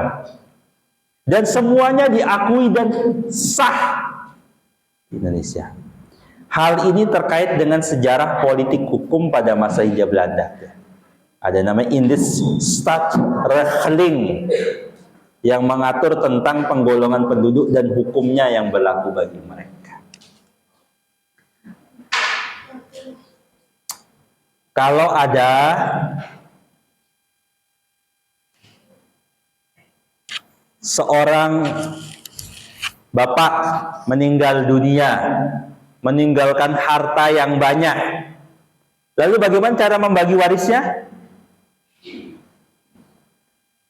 Dan semuanya diakui dan sah di Indonesia. Hal ini terkait dengan sejarah politik hukum pada masa Hindia Belanda. Ada namanya Indienstaatsregeling yang mengatur tentang penggolongan penduduk dan hukumnya yang berlaku bagi mereka. Kalau ada seorang bapak meninggal dunia, meninggalkan harta yang banyak, lalu bagaimana cara membagi warisnya?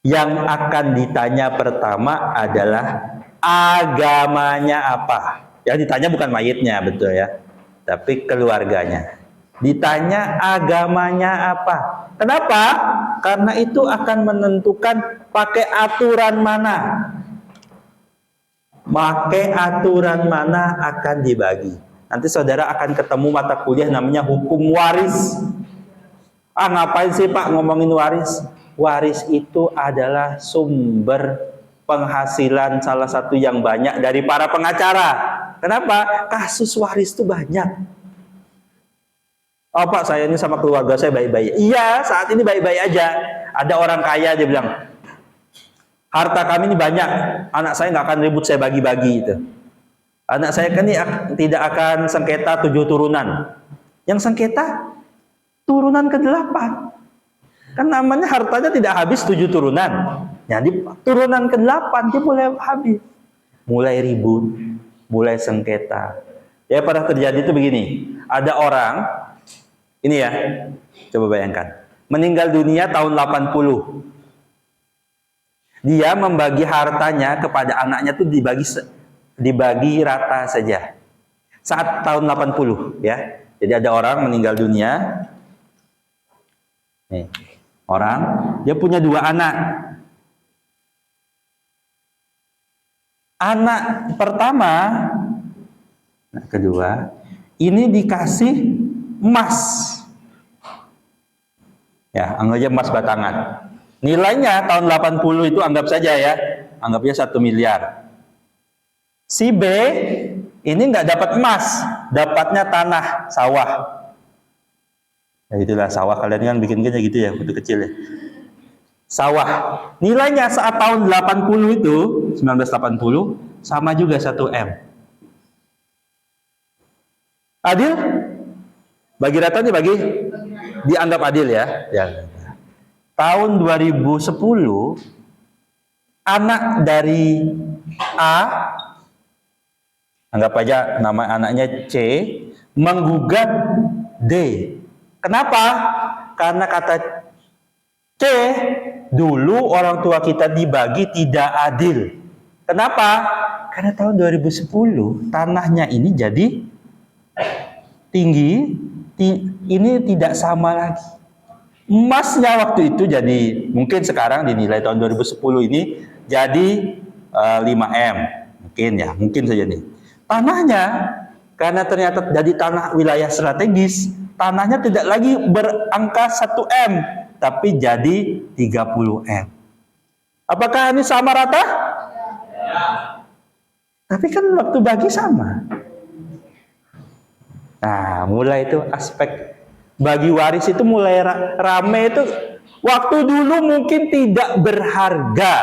Yang akan ditanya pertama adalah agamanya apa. Yang ditanya bukan mayitnya, betul ya, tapi keluarganya. Ditanya agamanya apa. Kenapa? Karena itu akan menentukan pakai aturan mana. Pakai aturan mana akan dibagi. Nanti saudara akan ketemu mata kuliah namanya hukum waris. Ah, ngapain sih Pak ngomongin waris? Waris itu adalah sumber penghasilan salah satu yang banyak dari para pengacara. Kenapa? Kasus waris itu banyak. Oh Pak, saya ini sama keluarga saya baik-baik. Iya, saat ini baik-baik aja. Ada orang kaya, dia bilang, harta kami ini banyak, anak saya nggak akan ribut, saya bagi-bagi itu. Anak saya kan ini tidak akan sengketa 7 turunan. Yang sengketa turunan ke-8. Kan namanya hartanya tidak habis 7 turunan. Jadi turunan ke-8 dia mulai habis. Mulai ribut, mulai sengketa. Ya pernah terjadi itu begini. Ada orang, ini ya, coba bayangkan. Meninggal dunia tahun 80. Dia membagi hartanya kepada anaknya itu dibagi rata saja. Saat tahun 80 ya. Jadi ada orang meninggal dunia. Nih, orang dia punya 2 anak. Anak pertama, nah kedua, ini dikasih emas. Ya, anggap aja emas batangan. Nilainya tahun 80 itu anggap saja ya, anggapnya 1 miliar. Si B ini nggak dapat emas, dapatnya tanah sawah. Ya itulah sawah, kalian kan bikin kayak gitu ya, waktu kecil ya. Sawah. Nilainya saat tahun 80 itu, 1980, sama juga 1 M. Adil? Bagi rata nih, dianggap adil ya. Ya. Tahun 2010, anak dari A, anggap aja nama anaknya C, menggugat D. Kenapa? Karena kata C, dulu orang tua kita dibagi tidak adil. Kenapa? Karena tahun 2010 tanahnya ini jadi tinggi, ini tidak sama lagi. Emasnya waktu itu jadi, mungkin sekarang dinilai tahun 2010 ini jadi 5M. Mungkin saja nih. Tanahnya, karena ternyata jadi tanah wilayah strategis, tanahnya tidak lagi berangka 1M, tapi jadi 30M. Apakah ini sama rata? Ya. Tapi kan waktu bagi sama. Nah, mulai itu aspek bagi waris itu mulai rame itu. Waktu dulu mungkin tidak berharga.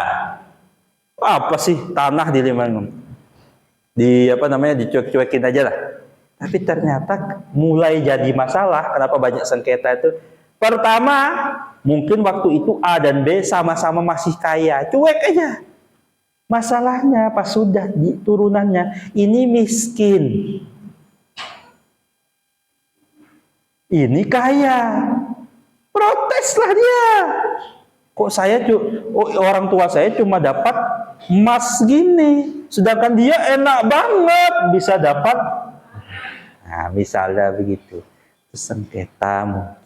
Apa sih tanah dicuek-cuekin aja lah. Tapi ternyata mulai jadi masalah. Kenapa banyak sengketa itu? Pertama, mungkin waktu itu A dan B sama-sama masih kaya, cuek aja. Masalahnya pas sudah di turunannya, ini miskin, ini kaya, proteslah dia. Kok orang tua saya cuma dapat emas gini, sedangkan dia enak banget bisa dapat. Nah, misalnya begitu, sengketamu.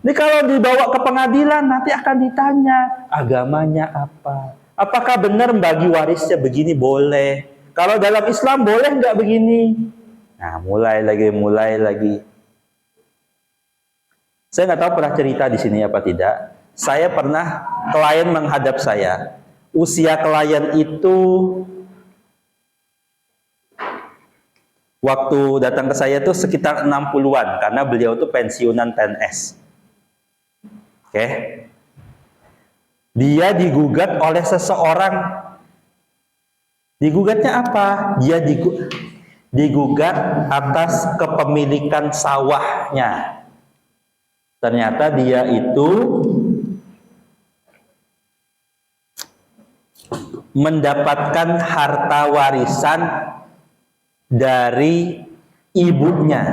Ini kalau dibawa ke pengadilan nanti akan ditanya agamanya apa. Apakah benar bagi warisnya begini? Boleh. Kalau dalam Islam boleh nggak begini? Nah, mulai lagi. Saya nggak tahu pernah cerita di sini apa tidak. Saya pernah klien menghadap saya. Usia klien itu waktu datang ke saya itu sekitar 60-an karena beliau itu pensiunan PNS. Oke. Dia digugat oleh seseorang. Digugatnya apa? Dia digugat atas kepemilikan sawahnya. Ternyata dia itu mendapatkan harta warisan dari ibunya.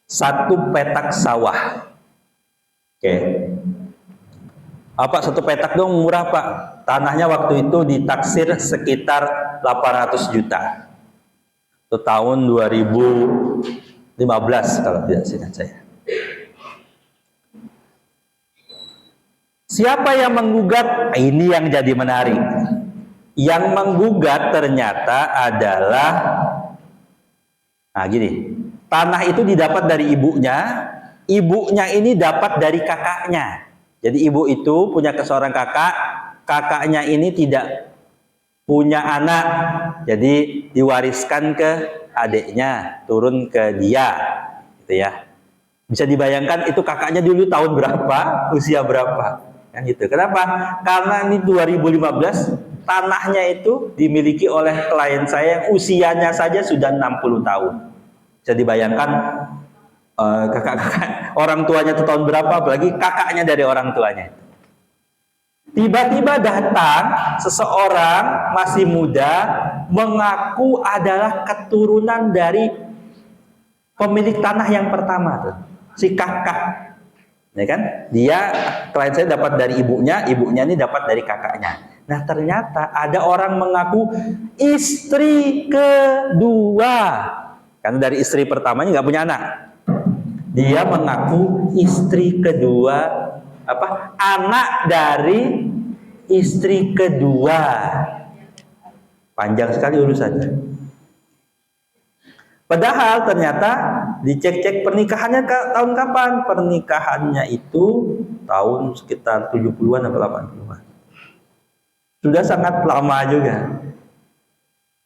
1 petak sawah. Oke. Apa 1 petak dong murah Pak? Tanahnya waktu itu ditaksir sekitar 800 juta. Itu tahun 2015 kalau tidak seingat saya. Siapa yang menggugat? Ini yang jadi menarik. Yang menggugat ternyata adalah gini. Tanah itu didapat dari ibunya, ibunya ini dapat dari kakaknya. Jadi ibu itu punya seorang kakak, kakaknya ini tidak punya anak, jadi diwariskan ke adiknya, turun ke dia, gitu ya. Bisa dibayangkan itu kakaknya dulu tahun berapa, usia berapa, kan gitu. Kenapa? Karena ini 2015 tanahnya itu dimiliki oleh klien saya yang usianya saja sudah 60 tahun. Bisa dibayangkan kakak-kakak orang tuanya itu tahun berapa, apalagi kakaknya dari orang tuanya. Tiba-tiba datang seseorang masih muda mengaku adalah keturunan dari pemilik tanah yang pertama tuh, si kakak. Ya kan? Dia, klien saya dapat dari ibunya, ibunya ini dapat dari kakaknya. Nah, ternyata ada orang mengaku istri kedua. Karena dari istri pertamanya nggak punya anak. Dia mengaku istri kedua, anak dari istri kedua. Panjang sekali urusannya. Padahal ternyata dicek-cek pernikahannya tahun kapan? Pernikahannya itu tahun sekitar 70-an atau 80-an. Sudah sangat lama juga.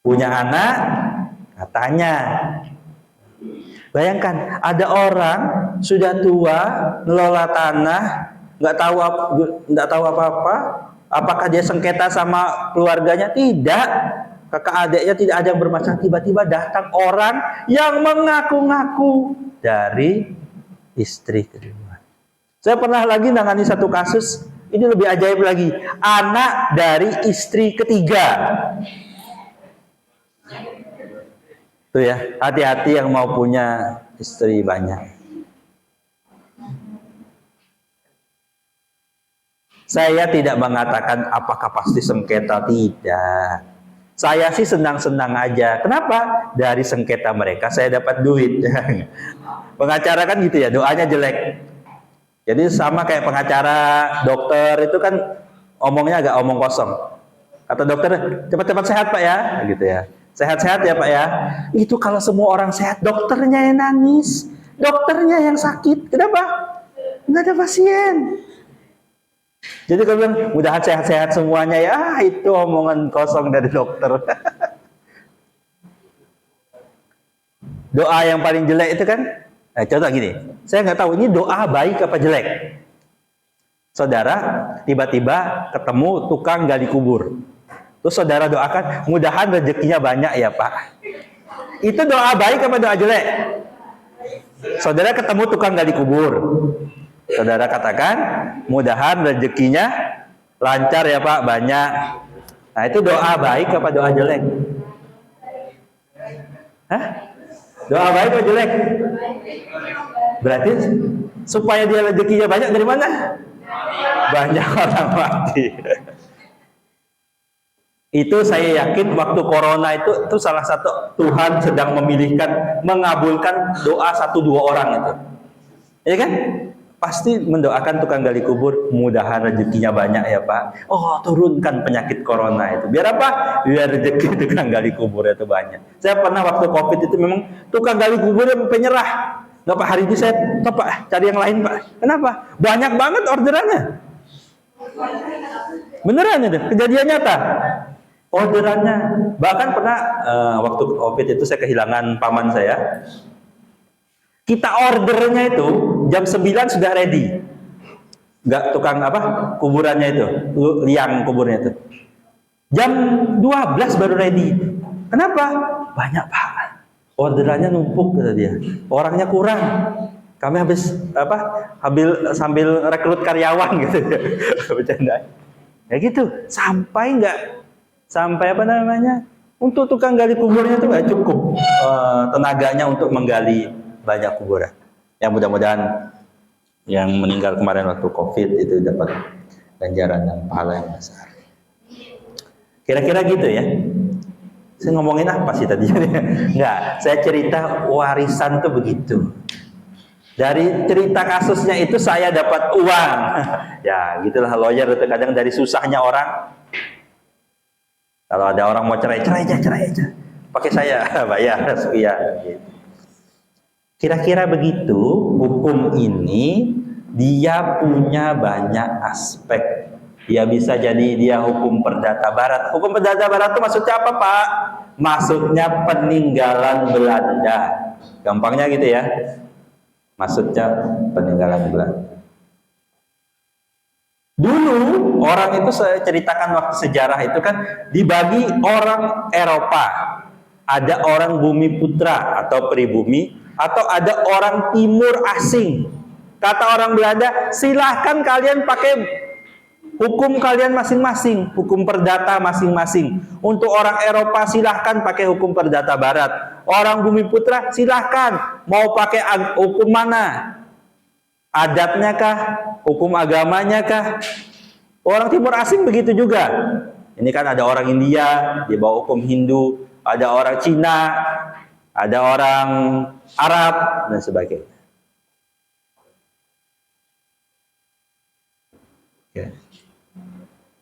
Punya anak, katanya. Bayangkan, ada orang sudah tua, ngelola tanah, nggak tahu apa-apa. Apakah dia sengketa sama keluarganya? Tidak. Kakak adiknya tidak ada yang bermasalah. Tiba-tiba datang orang yang mengaku-ngaku dari istri kedua. Saya pernah lagi nangani satu kasus, ini lebih ajaib lagi. Anak dari istri ketiga. Tuh ya, hati-hati yang mau punya istri banyak. Saya tidak mengatakan apakah pasti sengketa, tidak. Saya sih senang-senang aja. Kenapa? Dari sengketa mereka saya dapat duit. Pengacara kan gitu ya, doanya jelek. Jadi sama kayak pengacara dokter itu kan omongnya agak omong kosong. Kata dokter, cepat-cepat sehat Pak ya, gitu ya. Sehat-sehat ya Pak ya. Itu kalau semua orang sehat, dokternya yang nangis, dokternya yang sakit. Kenapa? Nggak ada pasien. Jadi kalau bilang, mudahan sehat-sehat semuanya ya, itu omongan kosong dari dokter. Doa yang paling jelek itu kan, contoh gini, saya nggak tahu ini doa baik apa jelek. Saudara tiba-tiba ketemu tukang gali kubur. Terus saudara doakan, mudahan rezekinya banyak ya Pak. Itu doa baik apa doa jelek? Saudara ketemu tukang gali kubur. Saudara katakan, mudahan rezekinya lancar ya Pak, banyak. Nah, itu doa baik apa doa jelek? Hah? Doa baik atau jelek? Berarti supaya dia rezekinya banyak dari mana? Banyak orang mati. Itu saya yakin waktu corona itu salah satu Tuhan sedang memilihkan, mengabulkan doa 1-2 orang itu. Ya kan? Pasti mendoakan tukang gali kubur, mudahan rezekinya banyak ya Pak. Oh, turunkan penyakit corona itu. Biar apa? Biar rezeki tukang gali kubur itu banyak. Saya pernah waktu Covid itu memang tukang gali kubur yang penyerah. Nggak Pak, hari ini saya Pak, cari yang lain Pak. Kenapa? Banyak banget orderannya. Beneran itu, kejadian nyata. Orderannya. Bahkan pernah waktu Covid itu saya kehilangan paman saya. Kita ordernya itu jam 9 sudah ready. Enggak tukang kuburannya itu, liang kuburnya itu. Jam 12 baru ready. Kenapa? Banyak Pak. Orderannya numpuk kata dia. Orangnya kurang. Kami sambil rekrut karyawan gitu. Bercanda. Ya gitu. Sampai untuk tukang gali kuburnya itu nggak cukup tenaganya untuk menggali banyak kuburan. Yang mudah-mudahan yang meninggal kemarin waktu Covid itu dapat ganjaran dan pahala yang besar. Kira-kira gitu ya. Saya ngomongin apa sih tadi? Enggak, saya cerita warisan tuh begitu. Dari cerita kasusnya itu saya dapat uang. Ya, gitulah lawyer itu kadang dari susahnya orang. Kalau ada orang mau cerai aja. Pakai saya, bayar sekian gitu. Kira-kira begitu. Hukum ini dia punya banyak aspek. Dia bisa jadi dia hukum perdata barat. Hukum perdata barat itu maksudnya apa, Pak? Maksudnya peninggalan Belanda. Gampangnya gitu ya. Maksudnya peninggalan Belanda. Dulu orang itu, saya ceritakan waktu sejarah itu kan dibagi orang Eropa. Ada orang bumi putra atau pribumi, atau ada orang timur asing. Kata orang Belanda, silahkan kalian pakai hukum kalian masing-masing, hukum perdata masing-masing. Untuk orang Eropa silahkan pakai hukum perdata barat. Orang bumi putra silahkan mau pakai hukum mana? Adatnya kah? Hukum agamanya kah? Orang timur asing begitu juga. Ini kan ada orang India, dia bawa hukum Hindu, ada orang Cina, ada orang Arab, dan sebagainya. Oke.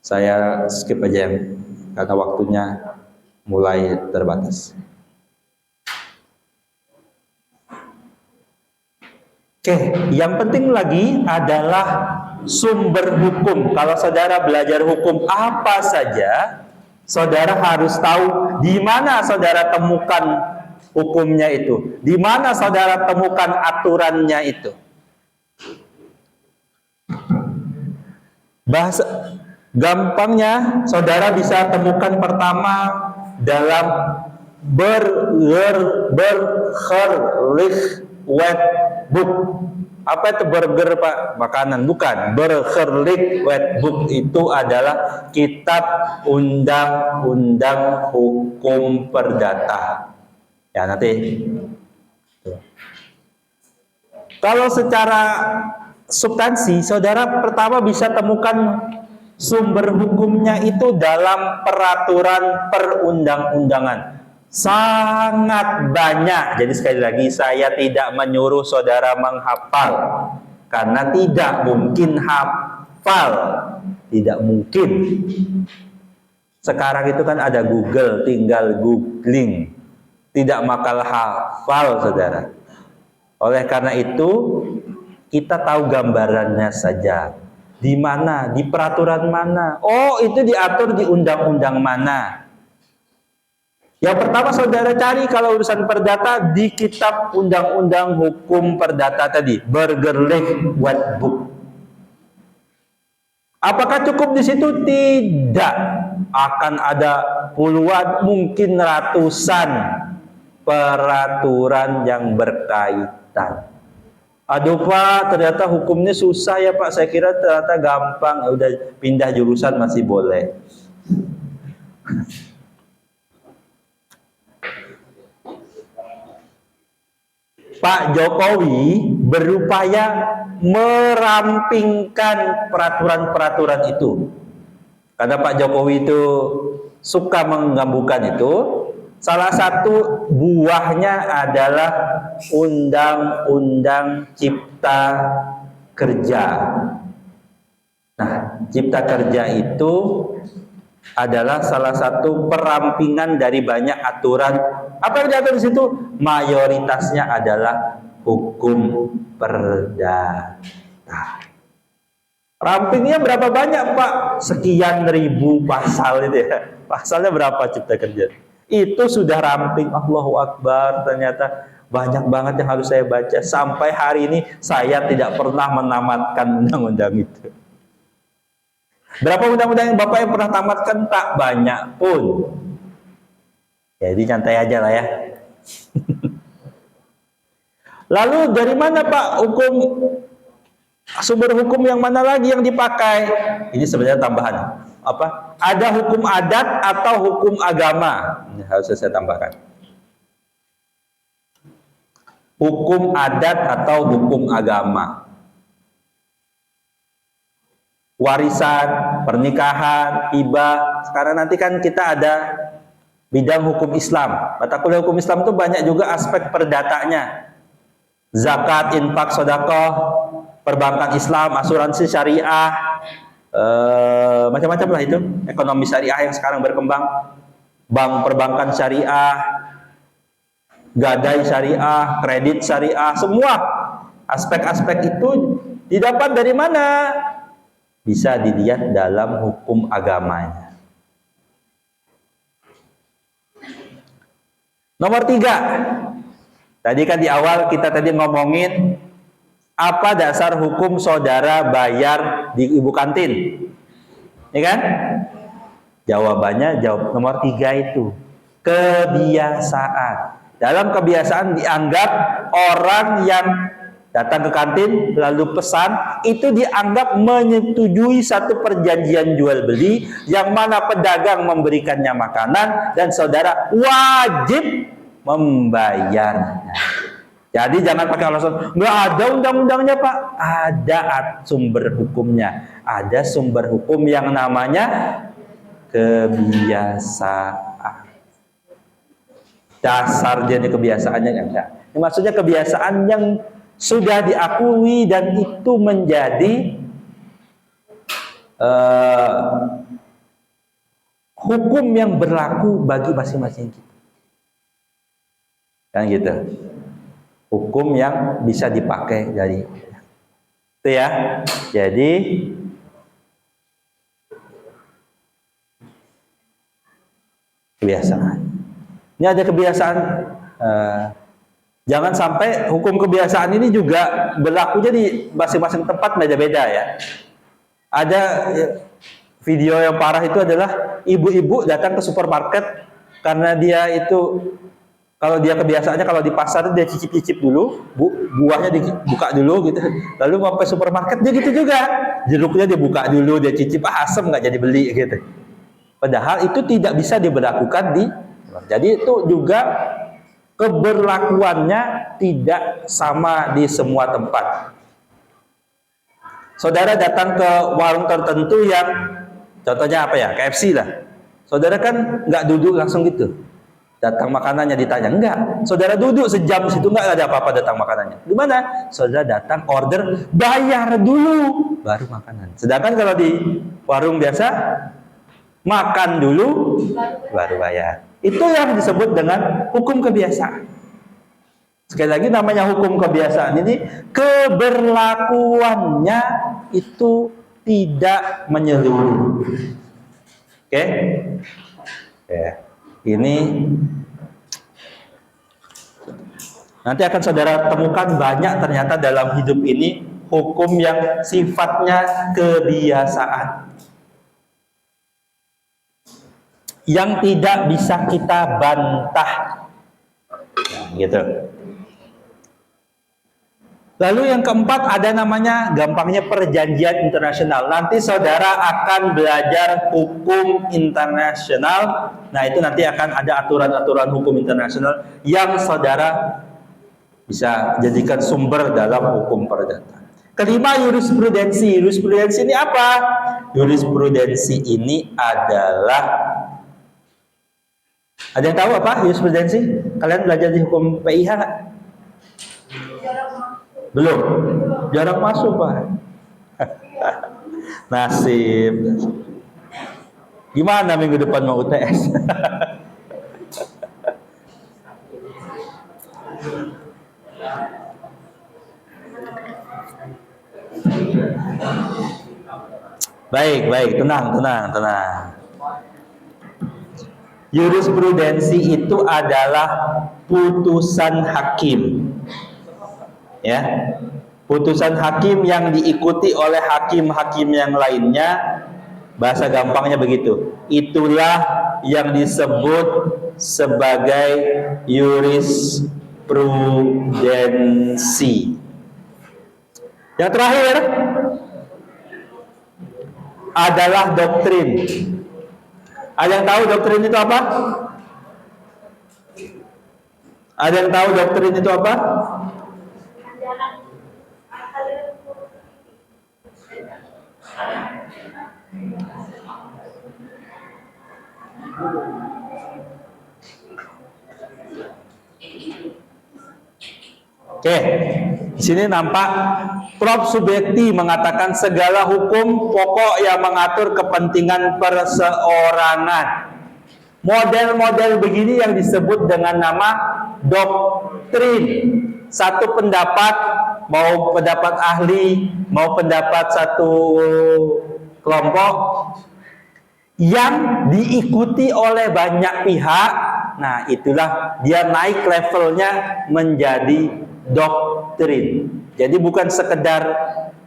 Saya skip aja karena waktunya mulai terbatas. Oke, yang penting lagi adalah sumber hukum. Kalau saudara belajar hukum apa saja, saudara harus tahu di mana saudara temukan hukumnya itu, di mana saudara temukan aturannya itu. Bahasa gampangnya, saudara bisa temukan pertama dalam Burgerlich Wetboek. Apa itu burger, Pak? Makanan? Bukan. Burgerlich Wetboek itu adalah kitab undang-undang hukum perdata. Ya, nanti. Kalau secara substansi, saudara pertama bisa temukan sumber hukumnya itu dalam peraturan perundang-undangan. Sangat banyak. Jadi sekali lagi, saya tidak menyuruh saudara menghafal, karena tidak mungkin hafal. Tidak mungkin. Sekarang itu kan ada Google, tinggal googling. Tidak bakal hafal, saudara. Oleh karena itu, kita tahu gambarannya saja. Di mana? Di peraturan mana? Oh, itu diatur di undang-undang mana? Yang pertama saudara cari kalau urusan perdata di kitab undang-undang hukum perdata tadi, Burgerlich Wetboek. Apakah cukup di situ? Tidak. Akan ada puluhan, mungkin ratusan peraturan yang berkaitan. Aduh Pak, ternyata hukumnya susah ya Pak. Saya kira ternyata gampang. Udah pindah jurusan masih boleh. Pak Jokowi berupaya merampingkan peraturan-peraturan itu. Karena Pak Jokowi itu suka menggambukan itu. Salah satu buahnya adalah Undang-Undang Cipta Kerja. Nah, Cipta Kerja itu adalah salah satu perampingan dari banyak aturan. Apa yang diatur di situ? Mayoritasnya adalah hukum perdata. Rampingnya berapa banyak, Pak? Sekian ribu pasal itu ya. Pasalnya berapa Cipta Kerja? Itu sudah ramping. Allahu Akbar, ternyata banyak banget yang harus saya baca. Sampai hari ini saya tidak pernah menamatkan undang-undang itu. Berapa undang-undang yang Bapak yang pernah tamatkan? Tak banyak pun. Jadi nyantai aja lah ya. Lalu dari mana Pak hukum, sumber hukum yang mana lagi yang dipakai? Ini sebenarnya tambahan. Apa? Ada hukum adat atau hukum agama? Ini harus saya tambahkan. Hukum adat atau hukum agama. Warisan, pernikahan, hibah. Sekarang nanti kan kita ada bidang hukum Islam. Mata kuliah hukum Islam itu banyak juga aspek perdatanya. Zakat, infak, sedekah, perbankan Islam, asuransi syariah, macam-macam lah itu. Ekonomi syariah yang sekarang berkembang, bank perbankan syariah. gadai syariah, kredit syariah, semua aspek-aspek itu didapat dari mana? Bisa dilihat dalam hukum agamanya. Nomor 3, tadi kan di awal kita tadi ngomongin apa dasar hukum saudara bayar di ibu kantin, ya kan? Jawabannya nomor 3 itu kebiasaan. Dalam kebiasaan dianggap orang yang datang ke kantin lalu pesan itu dianggap menyetujui satu perjanjian jual beli yang mana pedagang memberikannya makanan dan saudara wajib membayarnya. Jadi jangan pakai alasan nggak ada undang-undangnya Pak. Ada sumber hukumnya. Ada sumber hukum yang namanya kebiasaan. Dasar jadi kebiasaannya enggak. Ini maksudnya kebiasaan yang sudah diakui dan itu menjadi hukum yang berlaku bagi masing-masing kita. Kan gitu. Hukum yang bisa dipakai dari itu ya. Jadi kebiasaan. Ini ada kebiasaan. Jangan sampai hukum kebiasaan ini juga berlakunya di masing-masing tempat beda-beda ya. Ada video yang parah itu adalah ibu-ibu datang ke supermarket karena dia itu kalau dia kebiasaannya kalau di pasar dia cicip-cicip dulu, buahnya dibuka dulu gitu. Lalu sampai supermarket dia gitu juga, jeruknya dibuka dulu, dia cicip, asem nggak jadi beli gitu. Padahal itu tidak bisa diberlakukan di, jadi itu juga keberlakuannya tidak sama di semua tempat. Saudara datang ke warung tertentu yang contohnya apa ya, KFC lah. Saudara kan nggak duduk langsung gitu. Datang makanannya ditanya, enggak. Saudara duduk sejam situ nggak ada apa-apa datang makanannya. Di mana? Saudara datang order, bayar dulu, baru makanan. Sedangkan kalau di warung biasa makan dulu, baru bayar. Itu yang disebut dengan hukum kebiasaan. Sekali lagi namanya hukum kebiasaan ini keberlakuannya itu tidak menyeluruh. Oke? Ini nanti akan saudara temukan banyak ternyata dalam hidup ini hukum yang sifatnya kebiasaan. Yang tidak bisa kita bantah. Nah, gitu. Lalu yang keempat ada namanya gampangnya perjanjian internasional. Nanti saudara akan belajar hukum internasional. Nah itu nanti akan ada aturan-aturan hukum internasional yang saudara bisa jadikan sumber dalam hukum perdata. Kelima, jurisprudensi. Jurisprudensi ini apa? Jurisprudensi ini adalah, ada yang tahu apa jurisprudensi? Kalian belajar di hukum PIH? Belum? Jarang masuk Pak. Nasib. Gimana minggu depan mau UTS? Baik, tenang. Jurisprudensi itu adalah putusan hakim. Ya, putusan hakim yang diikuti oleh hakim-hakim yang lainnya, bahasa gampangnya begitu. Itulah yang disebut sebagai jurisprudensi. Yang terakhir adalah doktrin. Ada yang tahu doktrin itu apa? Ada yang tahu doktrin itu apa? Oke, di sini nampak Prof. Subekti mengatakan segala hukum pokok yang mengatur kepentingan perseorangan. Model-model begini yang disebut dengan nama doktrin. Satu pendapat, mau pendapat ahli, mau pendapat satu kelompok yang diikuti oleh banyak pihak. Nah, itulah dia naik levelnya menjadi doktrin. Jadi bukan sekedar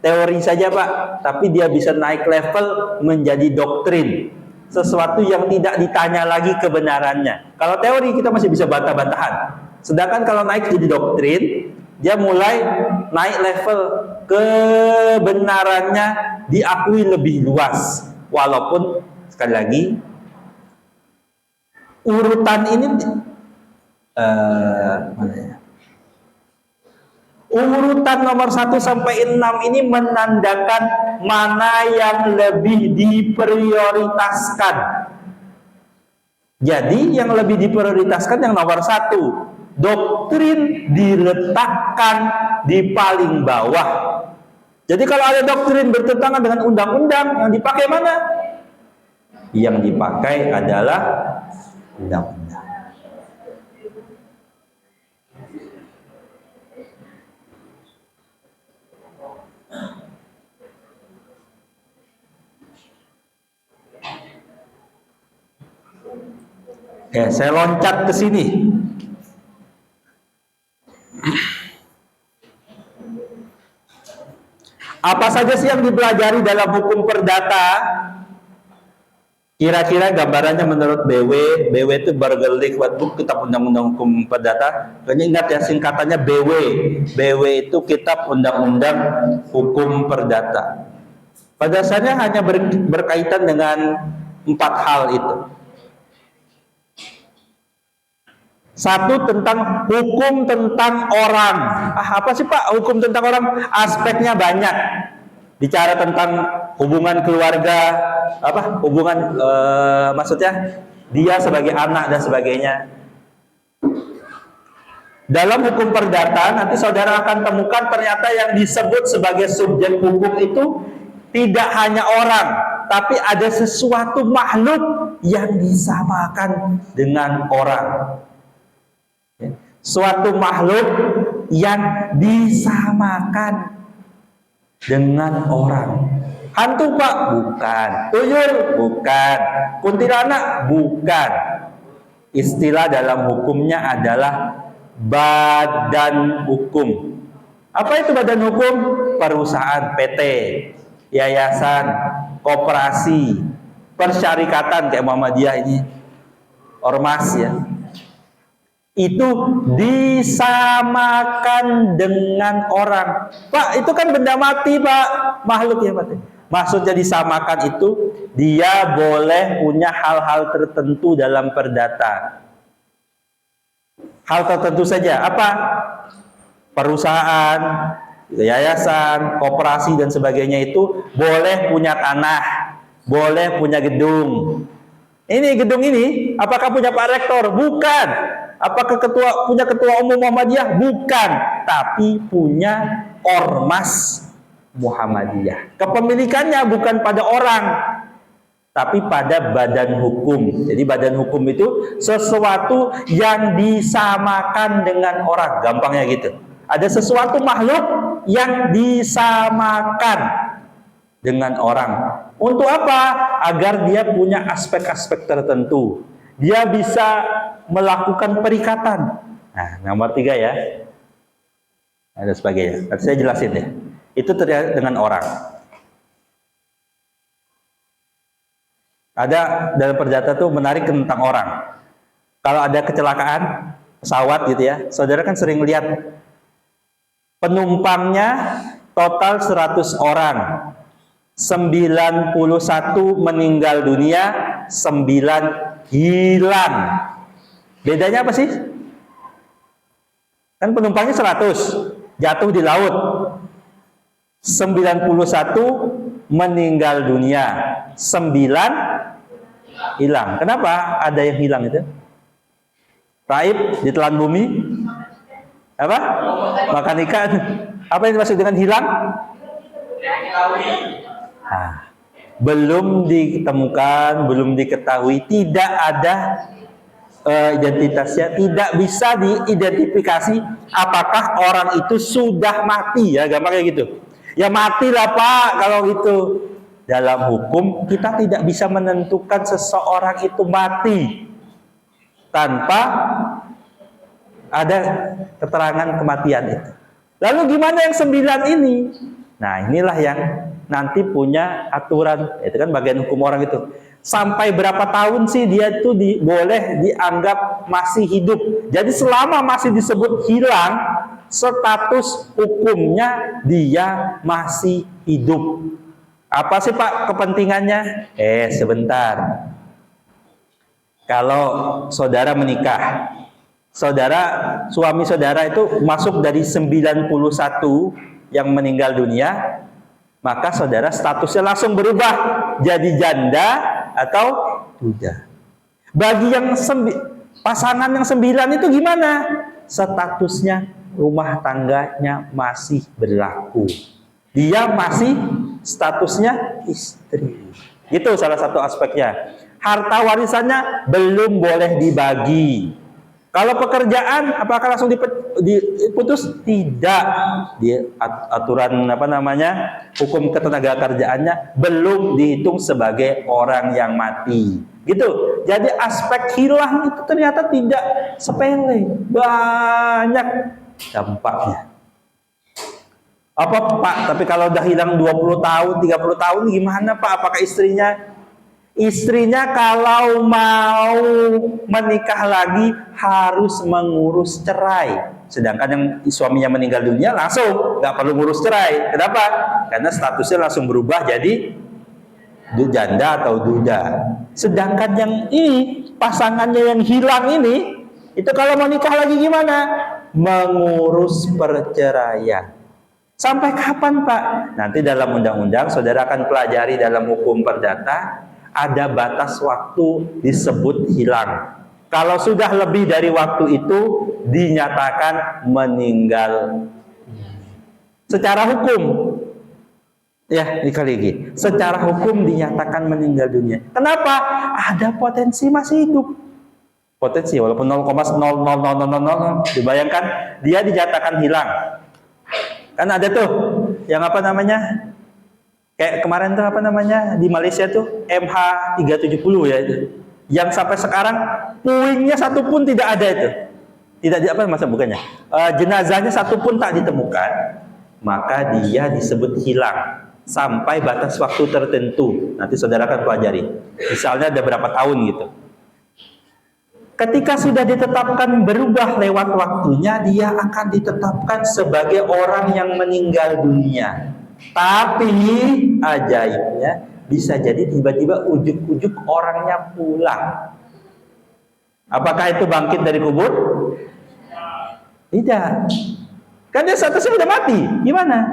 teori saja, Pak, tapi dia bisa naik level menjadi doktrin. Sesuatu yang tidak ditanya lagi kebenarannya. Kalau teori kita masih bisa bantah-bantahan. Sedangkan kalau naik jadi doktrin, dia mulai naik level kebenarannya diakui lebih luas. Walaupun sekali lagi urutan ini mana ya? Urutan nomor 1 sampai 6 ini menandakan mana yang lebih diprioritaskan. Jadi yang lebih diprioritaskan yang nomor 1. Doktrin diletakkan di paling bawah. Jadi kalau ada doktrin bertentangan dengan undang-undang, yang dipakai mana? Yang dipakai adalah undang-undang. Saya loncat ke sini. Apa saja sih yang dipelajari dalam hukum perdata? Kira-kira gambarannya menurut BW itu bergelik buku Kitab Undang-Undang Hukum Perdata. Kayaknya ingat ya singkatannya BW. BW itu Kitab Undang-Undang Hukum Perdata. Pada dasarnya hanya berkaitan dengan 4 hal itu. 1 tentang hukum tentang orang. Apa sih Pak hukum tentang orang? Aspeknya banyak. Bicara tentang hubungan keluarga, hubungan maksudnya dia sebagai anak dan sebagainya. Dalam hukum perdata nanti saudara akan temukan ternyata yang disebut sebagai subjek hukum itu tidak hanya orang, tapi ada sesuatu makhluk yang disamakan dengan orang. Suatu makhluk yang disamakan dengan orang. Hantu Pak? Bukan. Tuyul? Bukan. Kuntilanak? Bukan. Istilah dalam hukumnya adalah badan hukum. Apa itu badan hukum? Perusahaan, PT, yayasan, koperasi, persyarikatan kayak Muhammadiyah ini, ormas ya. Itu disamakan dengan orang. Pak, itu kan benda mati, Pak. Makhluk ya, Pak. Maksudnya disamakan itu dia boleh punya hal-hal tertentu dalam perdata. Hal tertentu saja. Apa? Perusahaan, yayasan, koperasi dan sebagainya itu boleh punya tanah, boleh punya gedung. Ini gedung ini, apakah punya Pak Rektor? Bukan. Apakah punya ketua umum Muhammadiyah? Bukan, tapi punya ormas Muhammadiyah. Kepemilikannya bukan pada orang, tapi pada badan hukum. Jadi badan hukum itu sesuatu yang disamakan dengan orang. Gampangnya gitu. Ada sesuatu makhluk yang disamakan dengan orang. Untuk apa? Agar dia punya aspek-aspek tertentu. Dia bisa melakukan perikatan. Nah, nomor 3 ya. Ada sebagainya. Nanti saya jelasin ya. Itu terkait dengan orang. Ada dalam perdata tuh menarik tentang orang. Kalau ada kecelakaan pesawat gitu ya, saudara kan sering lihat penumpangnya total 100 orang. 91 meninggal dunia, 9 hilang. Bedanya apa sih? Kan penumpangnya 100 jatuh di laut, 91 meninggal dunia, 9 hilang. Kenapa ada yang hilang itu? Raib ditelan bumi, apa? Makan ikan. Apa yang dimaksud dengan hilang? belum ditemukan, belum diketahui, tidak ada identitasnya, tidak bisa diidentifikasi apakah orang itu sudah mati, ya gampangnya gitu. Ya matilah Pak kalau gitu. Dalam hukum kita tidak bisa menentukan seseorang itu mati tanpa ada keterangan kematian itu. Lalu gimana yang 9 ini? Nah inilah yang nanti punya aturan, itu kan bagian hukum orang itu. Sampai berapa tahun sih dia itu boleh dianggap masih hidup. Jadi selama masih disebut hilang, status hukumnya dia masih hidup. Apa sih Pak kepentingannya? Sebentar. Kalau saudara menikah, suami saudara itu masuk dari 91 yang meninggal dunia, maka saudara statusnya langsung berubah jadi janda atau duda. Bagi yang pasangan yang 9 itu gimana? Statusnya rumah tangganya masih berlaku. Dia masih statusnya istri. Itu salah satu aspeknya. Harta warisannya belum boleh dibagi. Kalau pekerjaan, apakah langsung diputus? Tidak. Di aturan hukum ketenaga kerjaannya belum dihitung sebagai orang yang mati. Gitu. Jadi aspek hilang itu ternyata tidak sepele, banyak dampaknya. Apa Pak, tapi kalau udah hilang 20 tahun, 30 tahun gimana Pak? Apakah istrinya kalau mau menikah lagi harus mengurus cerai? Sedangkan yang suaminya meninggal dunia langsung nggak perlu ngurus cerai. Kenapa? Karena statusnya langsung berubah jadi janda atau duda. Sedangkan yang ini, pasangannya yang hilang ini, itu kalau mau nikah lagi gimana? Mengurus perceraian. Sampai kapan Pak? Nanti dalam undang-undang saudara akan pelajari dalam hukum perdata, ada batas waktu disebut hilang. Kalau sudah lebih dari waktu itu dinyatakan meninggal. Secara hukum, ya sekali lagi, secara hukum dinyatakan meninggal dunia. Kenapa? Ada potensi masih hidup. Potensi walaupun 0,00000, dibayangkan dia dinyatakan hilang. Kan ada tuh yang kayak kemarin tuh di Malaysia tuh MH370 ya itu. Yang sampai sekarang puingnya satu pun tidak ada itu. Jenazahnya satu pun tak ditemukan, maka dia disebut hilang sampai batas waktu tertentu. Nanti saudara akan pelajari. Misalnya ada berapa tahun gitu. Ketika sudah ditetapkan berubah lewat waktunya, dia akan ditetapkan sebagai orang yang meninggal dunia. Tapi ajaibnya bisa jadi tiba-tiba ujuk-ujuk orangnya pulang. Apakah itu bangkit dari kubur? Tidak. Kan dia statusnya sudah mati. Gimana?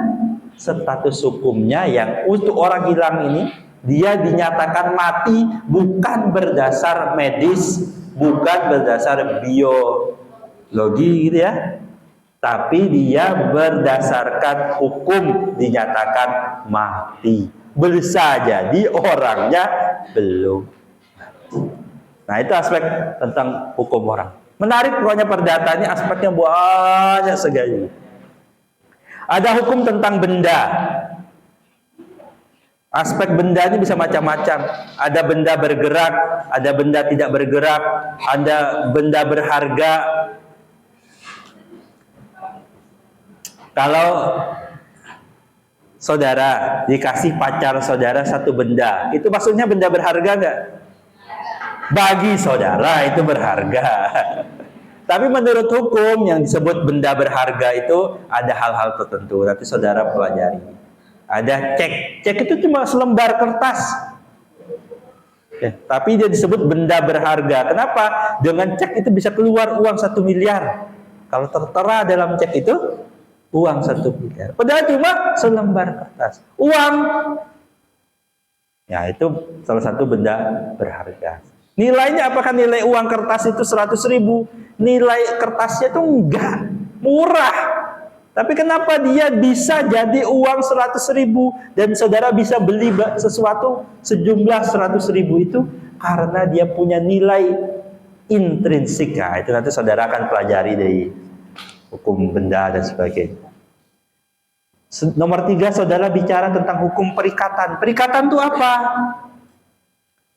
Status hukumnya yang untuk orang hilang ini, dia dinyatakan mati bukan berdasar medis, bukan berdasar biologi gitu ya, tapi dia berdasarkan hukum dinyatakan mati. Bisa jadi orangnya belum. Nah itu aspek tentang hukum orang. Menarik pokoknya perdata ini aspeknya banyak sekali. Ada hukum tentang benda. Aspek benda ini bisa macam-macam. Ada benda bergerak, ada benda tidak bergerak, ada benda berharga. Kalau saudara dikasih pacar saudara satu benda, itu maksudnya benda berharga enggak? Bagi saudara itu berharga. Tapi menurut hukum yang disebut benda berharga itu ada hal-hal tertentu. Nanti saudara pelajari. Ada cek itu cuma selembar kertas. Tapi dia disebut benda berharga. Kenapa? Dengan cek itu bisa keluar uang 1 miliar. Kalau tertera dalam cek itu uang 1 miliar. Padahal cuma selembar kertas. Uang. Ya itu salah satu benda berharga. Nilainya apakah nilai uang kertas itu 100.000? Nilai kertasnya itu enggak. Murah. Tapi kenapa dia bisa jadi uang 100.000 dan saudara bisa beli sesuatu sejumlah 100.000 itu? Karena dia punya nilai intrinsik. Nah, itu nanti saudara akan pelajari dari hukum benda dan sebagainya. Nomor 3, saudara bicara tentang hukum perikatan. Perikatan itu apa?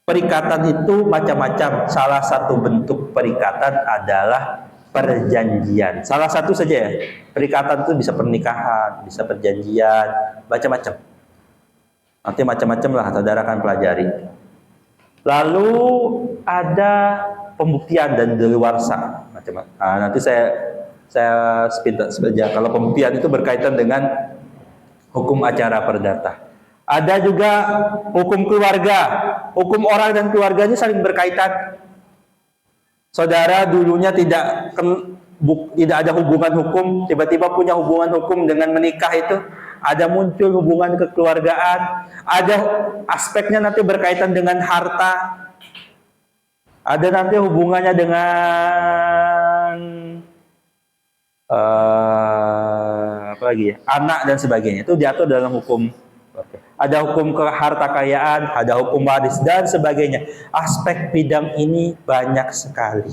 Perikatan itu macam-macam. Salah satu bentuk perikatan adalah perjanjian. Salah satu saja ya. Perikatan itu bisa pernikahan, bisa perjanjian, macam-macam. Nanti macam-macam lah saudara akan pelajari. Lalu ada pembuktian dan daluarsa. Macam-macam. Nah, nanti saya sepintas saja. Kalau pembuktian itu berkaitan dengan hukum acara perdata. Ada juga hukum keluarga. Hukum orang dan keluarganya saling berkaitan. Saudara dulunya tidak ada hubungan hukum, tiba-tiba punya hubungan hukum dengan menikah itu, ada muncul hubungan kekeluargaan, ada aspeknya nanti berkaitan dengan harta, ada nanti hubungannya dengan apa lagi ya, anak dan sebagainya. Itu diatur dalam hukum. Ada hukum harta kekayaan, ada hukum waris dan sebagainya. Aspek bidang ini banyak sekali.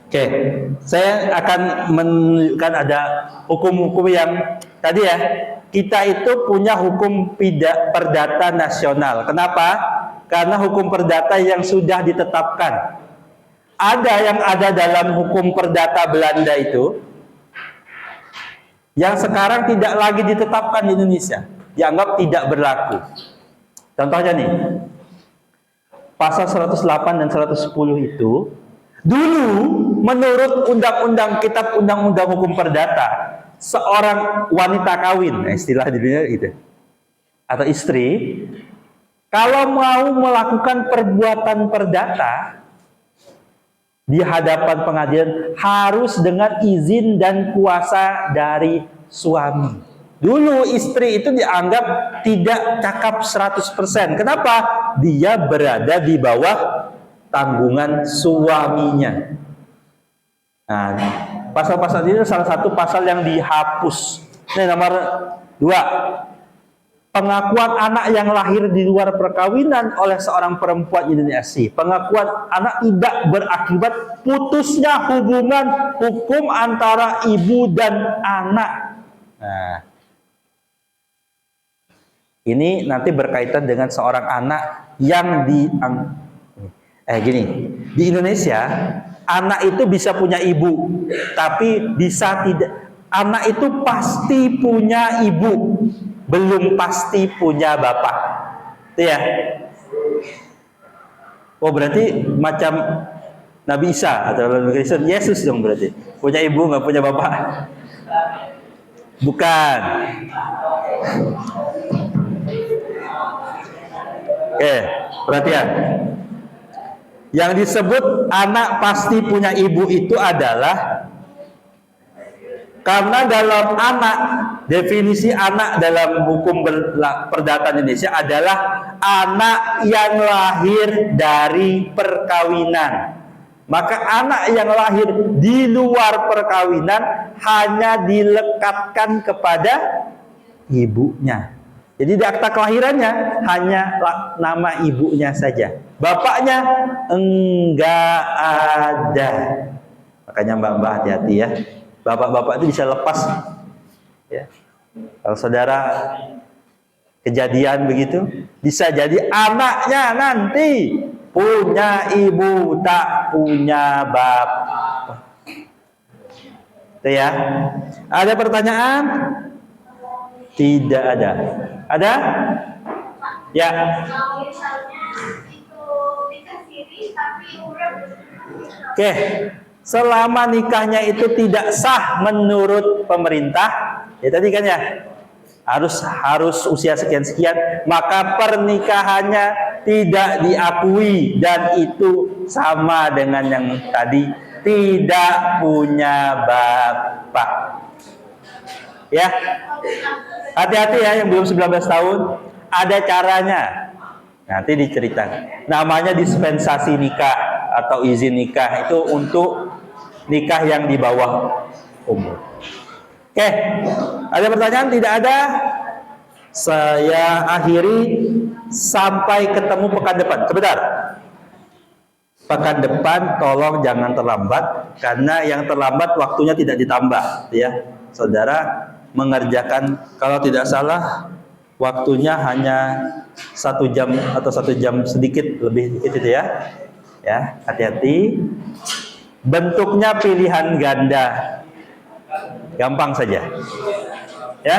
Oke, saya akan menunjukkan ada hukum-hukum yang tadi ya, kita itu punya hukum perdata nasional. Kenapa? Karena hukum perdata yang sudah ditetapkan. Ada yang ada dalam hukum perdata Belanda itu, yang sekarang tidak lagi ditetapkan di Indonesia, dianggap tidak berlaku. Contohnya nih, pasal 108 dan 110 itu, dulu menurut undang-undang kitab undang-undang hukum perdata, seorang wanita kawin, istilah di dunia itu, atau istri, kalau mau melakukan perbuatan perdata di hadapan pengadilan harus dengan izin dan kuasa dari suami. Dulu istri itu dianggap tidak cakap 100%. Kenapa? Dia berada di bawah tanggungan suaminya. Nah, pasal-pasal ini salah satu pasal yang dihapus. Ini nomor 2. Pengakuan anak yang lahir di luar perkawinan oleh seorang perempuan Indonesia. Pengakuan anak tidak berakibat putusnya hubungan hukum antara ibu dan anak. Nah, ini nanti berkaitan dengan seorang anak yang gini, di Indonesia anak itu bisa punya ibu, tapi bisa tidak. Anak itu pasti punya ibu, belum pasti punya bapak. Itu ya. Oh, berarti macam Nabi Isa atau Nabi Kristen, Yesus dong berarti. Punya ibu nggak punya bapak? Bukan. Oke, perhatian. Yang disebut anak pasti punya ibu itu adalah karena dalam anak, definisi anak dalam hukum perdata Indonesia adalah anak yang lahir dari perkawinan. Maka anak yang lahir di luar perkawinan hanya dilekatkan kepada ibunya. Jadi di akta kelahirannya hanya nama ibunya saja. Bapaknya enggak ada. Makanya mbak-mbak hati-hati ya. Bapak-bapak itu bisa lepas. Ya. Kalau saudara kejadian begitu, bisa jadi anaknya nanti punya ibu tak punya bapak. Itu ya. Ada pertanyaan? Tidak ada. Ada? Ya. Oke. Selama nikahnya itu tidak sah menurut pemerintah, ya tadi kan ya, harus usia sekian-sekian, maka pernikahannya tidak diakui, dan itu sama dengan yang tadi, tidak punya bapak. Ya, hati-hati ya yang belum 19 tahun, ada caranya. Nanti diceritakan. Namanya dispensasi nikah atau izin nikah, itu untuk nikah yang di bawah umur. Oke, ada pertanyaan? Tidak ada? Saya akhiri sampai ketemu pekan depan. Sebentar. Pekan depan tolong jangan terlambat, karena yang terlambat waktunya tidak ditambah, ya. Saudara mengerjakan, kalau tidak salah waktunya hanya 1 jam atau 1 jam sedikit lebih dikit itu ya. Ya, hati-hati. Bentuknya pilihan ganda, gampang saja. Ya,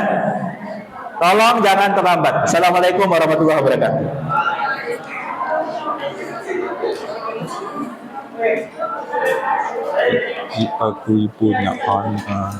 tolong jangan terlambat. Assalamualaikum warahmatullahi wabarakatuh. Aku punya anak.